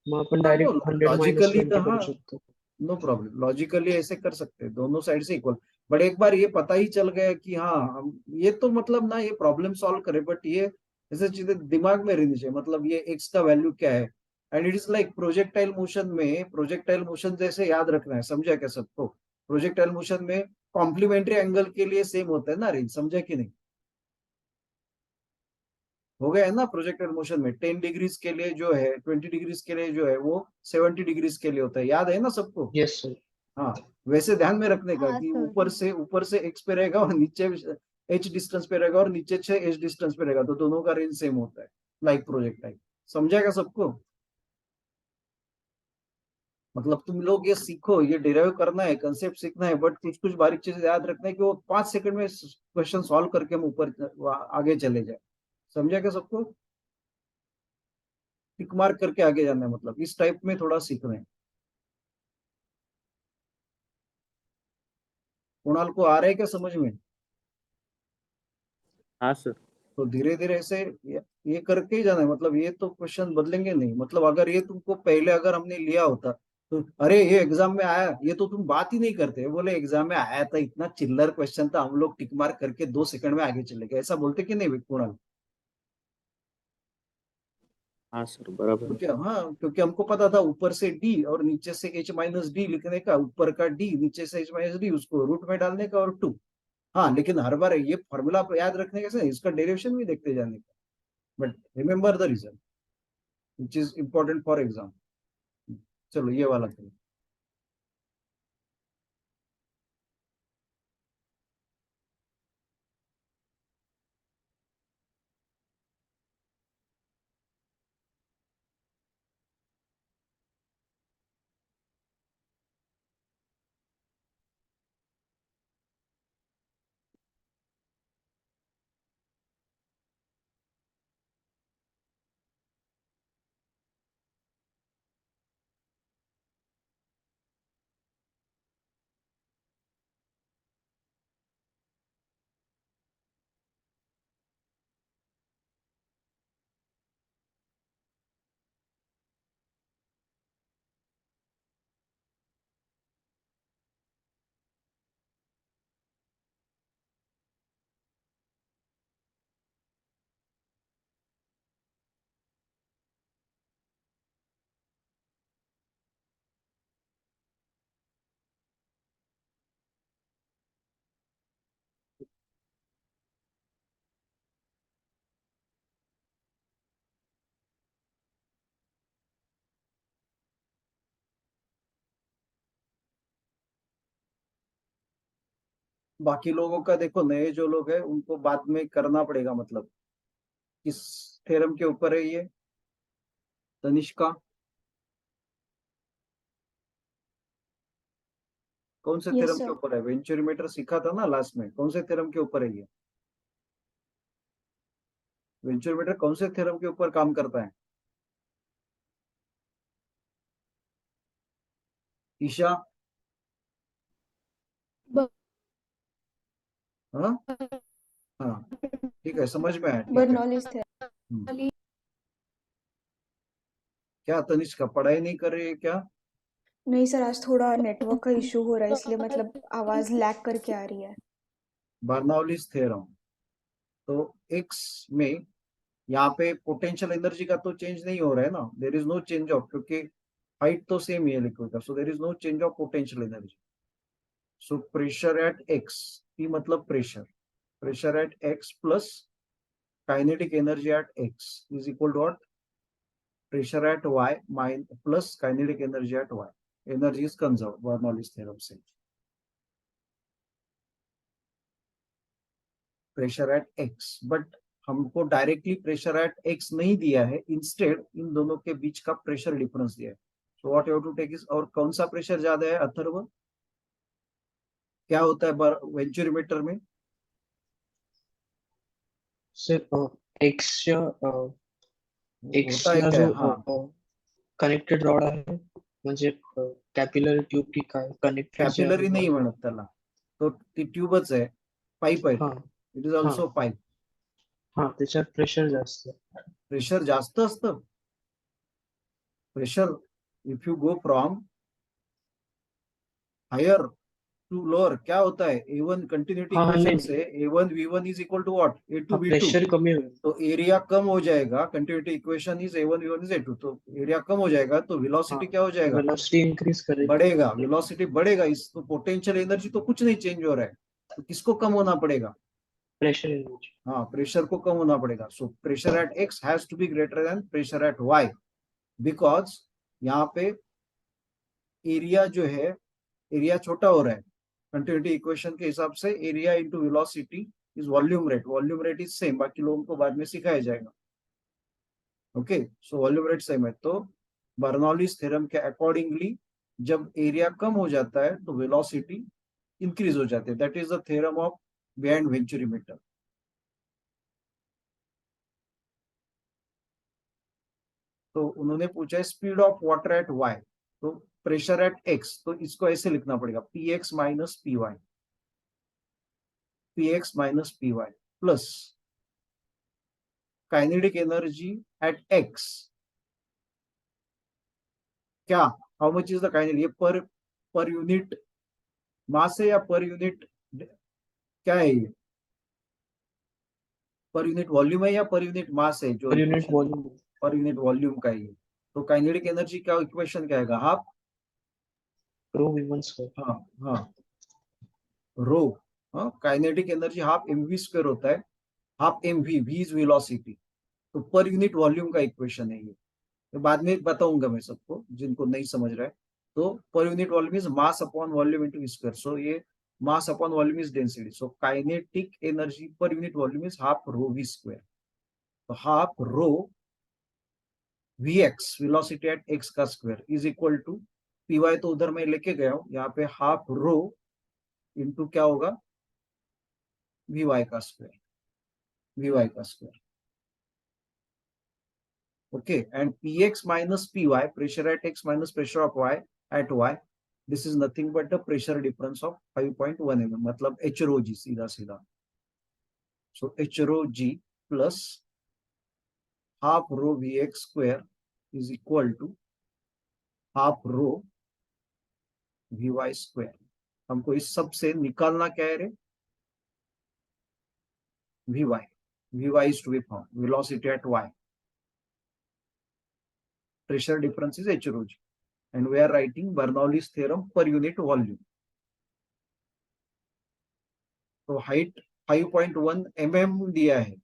मग आपण हाँ डायरेक्ट 100 मायनस लॉजिकली तो 20 करू हाँ, शकतो. नो प्रॉब्लम, लॉजिकली ऐसे कर सकते हैं, दोनों साइड से इक्वल। बट एक बार ये पता ही चल गया कि हाँ हम ये तो मतलब ना ये प्रॉब्लम सॉल्व करे, बट ये ऐसे चीजें दिमाग में रहनी चाहिए, मतलब ये एक्स का वैल्यू क्या है। And it is like projectile motion में, प्रोजेक्टाइल मोशन जैसे याद रखना है, समझा क्या सबको। प्रोजेक्टाइल मोशन में कॉम्प्लीमेंट्री एंगल के लिए सेम होता है ना रेंज, समझा कि नहीं, हो गया है ना। प्रोजेक्टाइल मोशन में 10 डिग्रीज के लिए जो है, 20 डिग्रीज के लिए जो है वो 70 डिग्रीज के लिए होता है, याद है ना सबको। Yes sir. हाँ, वैसे ध्यान में रखने का हाँ कि सर। ऊपर से x पे रहेगा और नीचे h डिस्टेंस पे रहेगा और नीचे 6 h डिस्टेंस पे रहेगा, तो दोनों का रेंज सेम होता है, लाइक प्रोजेक्टाइल। समझाएगा सबको। मतलब तुम लोग ये सीखो, ये डिराइव करना है, कंसेप्ट सीखना है, बट कुछ कुछ बारीक चीजें याद रखना है कि वो 5 सेकंड में क्वेश्चन सॉल्व करके हम ऊपर आगे चले जाए। समझा क्या सबको, टिक मार्क करके आगे जाना है, मतलब इस टाइप में थोड़ा सीखना है। कुणाल को आ रहा है क्या समझ में। हाँ सर. तो धीरे धीरे ऐसे ये करके ही जाना है, मतलब ये तो क्वेश्चन बदलेंगे नहीं। मतलब अगर ये तुमको पहले अगर हमने लिया होता तो अरे ये एग्जाम में आया, ये तो तुम बात ही नहीं करते, बोले एग्जाम में आया था, इतना चिल्लर क्वेश्चन था, हम लोग टिक मार्क करके 2 सेकंड में आगे चले गए, ऐसा बोलते कि नहीं कुणाल। हाँ सर, बराबर. क्योंकि हाँ, क्योंकि हमको पता था ऊपर से डी और नीचे से h माइनस डी लिखने का, ऊपर का डी नीचे से h माइनस डी उसको रूट में डालने का और 2। हाँ, लेकिन हर बार ये फॉर्मूला याद रखने का, इसका डेरिवेशन भी देखते जाने का, but remember the result which is important for exam. चलो ये वाला करो। बाकी लोगों का देखो, नए जो लोग हैं उनको बाद में करना पड़ेगा, मतलब किस थ्योरम के ऊपर है ये, तनिष्का कौन से यस थ्योरम के सर। ऊपर है, वेंचुरीमीटर सीखा था ना लास्ट में, कौन से थ्योरम के ऊपर है ये, वेंचुरीमीटर कौन से थ्योरम के ऊपर काम करता है, ईशा। हाँ हाँ, ठीक है, समझ में आया, ठीक है। बर्नौलीज क्या तनिष्का पढ़ाई नहीं कर रही है क्या? नहीं सर, आज थोड़ा नेटवर्क का इशू हो रहा है, इसलिए मतलब आवाज लैग करके आ रही है। बर्नौलीज थ्योरम, तो एक्स में यहाँ पे पोटेंशियल एनर्जी का तो चेंज नहीं हो रहा है ना, there is no change of, क्योंकि हाइट तो सेम ही है लिक्विड का, so there is no change of potential energy. So pressure at X, P मतलब pressure at X plus kinetic energy at X is equal to what? Pressure at Y माइन plus kinetic energy at Y, energy is conserve Bernoulli's theorem से। Pressure at X, but हमको directly pressure at X नहीं दिया है, instead इन दोनों के बीच का pressure difference दिया है। So what you have to take is, और कौन सा प्रेशर ज्यादा है अथर्व? क्या होता है वेंचुरीमीटर में? सर एक्सच्या होता है एक्सला क्या? जो हाँ, कनेक्टेड रॉड आहे म्हणजे कॅपिलरी ट्यूब की काय कनेक्टेड जे आहे कॅपिलरी ना, नाही म्हणत त्याला, तो ती ट्यूबच आहे, पाईप आहे, हा इट इज ऑल्सो पाईप. हा त्याच्यात प्रेशर जास्त आहे. प्रेशर जास्त असतं. Pressure if you go from higher to lower क्या होता है, A1 कंटिन्यूटी हाँ, इक्वेशन नहीं, से A1 V1 is equal to what? A2 हा V2. प्रेशर कमी होईल. तो एरिया कम हो जाएगा, continuity equation is A1 V1 is A2, तो एरिया कम हो जाएगा तो वेलोसिटी क्या हो जाएगा? वेलोसिटी इंक्रीज करेगी. बढ़ेगा, वेलोसिटी बढ़ेगा, इस तो पोटेंशियल एनर्जी तो कुछ नहीं चेंज हो रहा है, तो किसको कम होना पड़ेगा? Pressure energy. हाँ, प्रेशर को कम होना पड़ेगा. So pressure at X has to be greater than pressure at Y, because यहाँ पे एरिया जो है, एरिया छोटा हो रहा है, कंटिन्यूटी इक्वेशन के हिसाब से area into velocity is volume rate is same, बाकी लोगों को बाद में सिखाया जाएगा. Okay, so volume rate same है, तो बर्नौलीज थ्योरम के अकॉर्डिंगली जब एरिया कम हो जाता है तो वेलोसिटी इंक्रीज हो जाती है. That is the theorem of behind venturimeter. तो उन्होंने पूछा है speed of water at Y, तो प्रेशर एट एक्स, तो इसको ऐसे लिखना पड़ेगा P X minus P Y, P X minus P Y plus kinetic energy at X. क्या, how much is the kinetic, ये पर यूनिट मास है या पर यूनिट क्या है ये? पर यूनिट वॉल्यूम है या पर यूनिट मास है? जो पर यूनिट वॉल्यूम. पर यूनिट वॉल्यूम का ही है. तो काइनेटिक एनर्जी का इक्वेशन क्या आएगा? Half rho V1 square. हाँ हाँ रो, हाँ, kinetic energy half mv square होता है, half mv, v is velocity, तो पर यूनिट वॉल्यूम का इक्वेशन है ये. तो बाद में बताऊंगा मैं सबको जिनको नहीं समझ रहा है. तो per unit volume is mass upon volume into square, so ये mass upon volume is density, so kinetic energy per unit volume is half rho v square. तो half rho vx velocity at x का square is equal to P Y, तो उधर मैं लेके गया हूं, यहाँ पे हाफ रो इंटू क्या होगा? वी वाई का स्क्वायर, वी वाई का square. Okay, and P X minus P Y, pressure at X minus pressure of Y at Y, this is nothing but the pressure difference of 5.1 mm, मतलब H rho G, सीधा सीधा. So H rho G plus half rho V X square is equal to half rho V Y square. हमको इस सब से निकालना क्या है रे? We Y is to be found, velocity at Y, pressure difference is h rho g, and we are writing Bernoulli's theorem per unit volume. तो height 5.1 mm दिया है,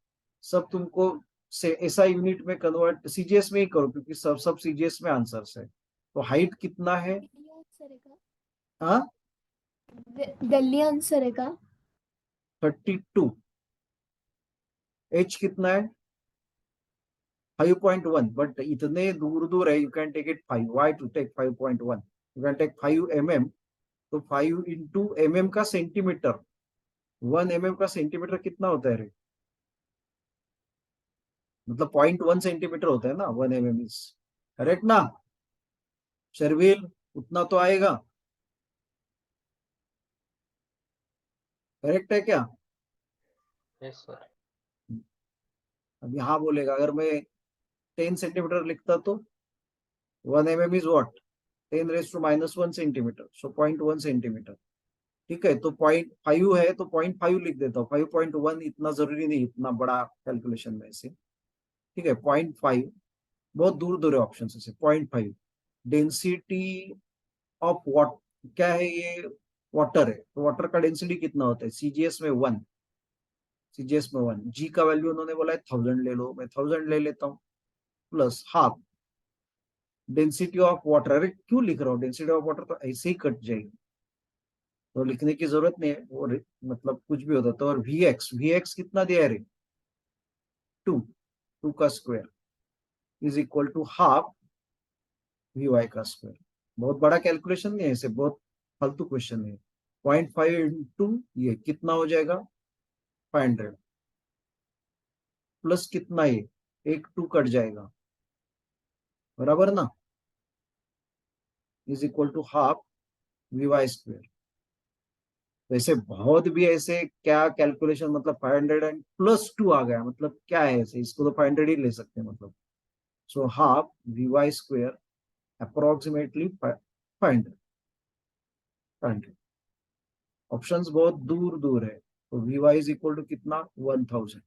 सब तुमको से ऐसा यूनिट में कन्वर्ट सीजीएस में ही करो, क्योंकि सब सीजीएस में आंसर्स है. तो हाइट कितना है? हाँ, दिल्ली आंसर है का 32. h कितना है? 5.1, बट इतने दूर दूर है, you can take it 5. Why to take 5.1? You can take 5 mm, तो 5 इंटू mm का सेंटीमीटर, 1 mm का सेंटीमीटर कितना होता है रे? मतलब 0.1 सेंटीमीटर होता है ना, 1 mm इज करेक्ट ना शर्विल? उतना तो आएगा, करेक्ट है क्या? Yes sir. अब यहाँ बोलेगा अगर मैं 10 सेंटीमीटर लिखता तो 1 mm is what 10⁻⁻1 centimetre, so 0.1 centimetre. ठीक है, तो 0.5 है तो 0.5 लिख देता हूँ, 5.1 इतना जरूरी नहीं, इतना बड़ा कैलकुलेशन में से। ठीक है, 0.5 बहुत दूर दूर है ऑप्शन से। 0.5 डेंसिटी ऑफ वॉट क्या है, ये वाटर है, तो वाटर का डेंसिटी कितना होता है, सीजीएस में 1, सीजीएस में 1। जी का वैल्यू उन्होंने बोला है 1000 ले लो, मैं 1000 ले लेता हूँ, plus half density of water. अरे क्यों लिख रहा हूँ डेंसिटी ऑफ वाटर, तो ऐसे ही कट जाएगी, तो लिखने की जरूरत नहीं है, वो मतलब कुछ भी होता। तो और वीएक्स कितना दिया है रे, 2 का square is equal to half V का स्क्वायर। बहुत बड़ा कैलकुलेशन नहीं है, ऐसे बहुत फालतू क्वेश्चन है। 0.5 इंटू ये कितना हो जाएगा 500, प्लस कितना ये एक 2 कट जाएगा, बराबर ना, is equal to half V square. वैसे बहुत भी ऐसे क्या कैलकुलेशन, मतलब 500 एंड प्लस 2 आ गया, मतलब क्या है ऐसे, इसको तो 500 ही ले सकते हैं मतलब। So half V square approximately 500। Options बहुत दूर दूर है, तो वी इज इक्वल टू कितना 1000,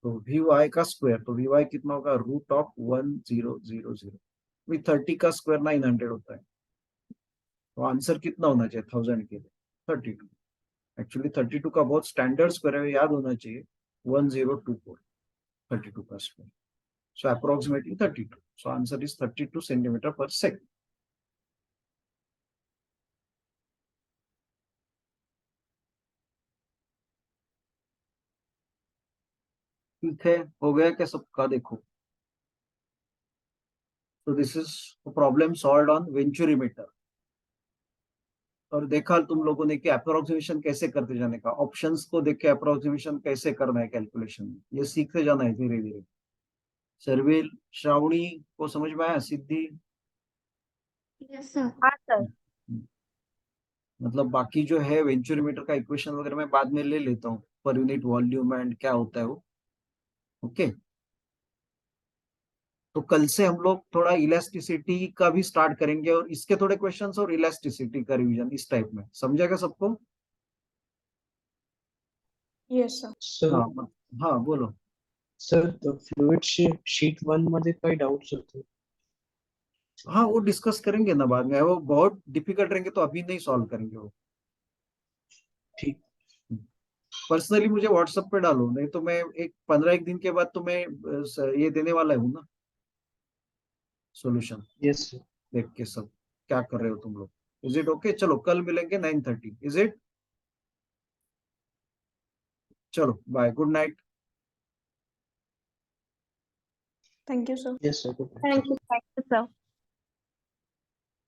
तो वी का स्क्वायर, तो वी कितना होगा √1000। 30 का स्क्वायर 900 होता है, तो आंसर कितना होना चाहिए 1000 के लिए 32। एक्चुअली 32 का बहुत स्टैंडर्ड स्क्वायर है, याद होना चाहिए 1024, 32 का square, so approximately 32, so answer is 32 centimetre पर सेकंड। ठीक है, हो गया क्या सबका, देखो। तो this is problem solved on venturimeter. और देखा तुम लोगों ने कि अप्रोक्सीमेशन कैसे करते जाने का, ऑप्शंस को देख के अप्रोक्सीमेशन कैसे करना है कैलकुलेशन में, ये सीखते जाना है धीरे धीरे। सर्विल, श्रावणी को समझ में आया, सिद्धि? Yes sir. हाँ सर। मतलब बाकी जो है वेंचुरीमीटर का इक्वेशन वगैरह मैं बाद में ले लेता हूँ, पर यूनिट वॉल्यूम एंड क्या होता है वो। ओके, तो कल से हम लोग थोड़ा इलास्टिसिटी का भी स्टार्ट करेंगे, और इसके थोड़े क्वेश्चंस और इलास्टिसिटी का रिवीजन इस टाइप में, समझेगा सबको? Yes sir. सर हाँ हाँ बोलो। सर फ्लुइड शीट 1 मध्ये काही डाउट्स होते? हाँ वो डिस्कस करेंगे ना बाद में, वो बहुत डिफिकल्ट रहेंगे तो अभी नहीं सॉल्व करेंगे वो। ठीक। पर्सनली मुझे व्हाट्सएप पे डालो, नहीं तो मैं एक 15 दिन के बाद तो मैं ये देने वाला हूँ ना सॉल्यूशन, यस सर। देख के सब क्या कर रहे हो तुम लोग। Is it okay? चलो कल मिलेंगे 9:30, इज इट? चलो bye, good night. Thank you sir. Yes sir. Thank you, sir.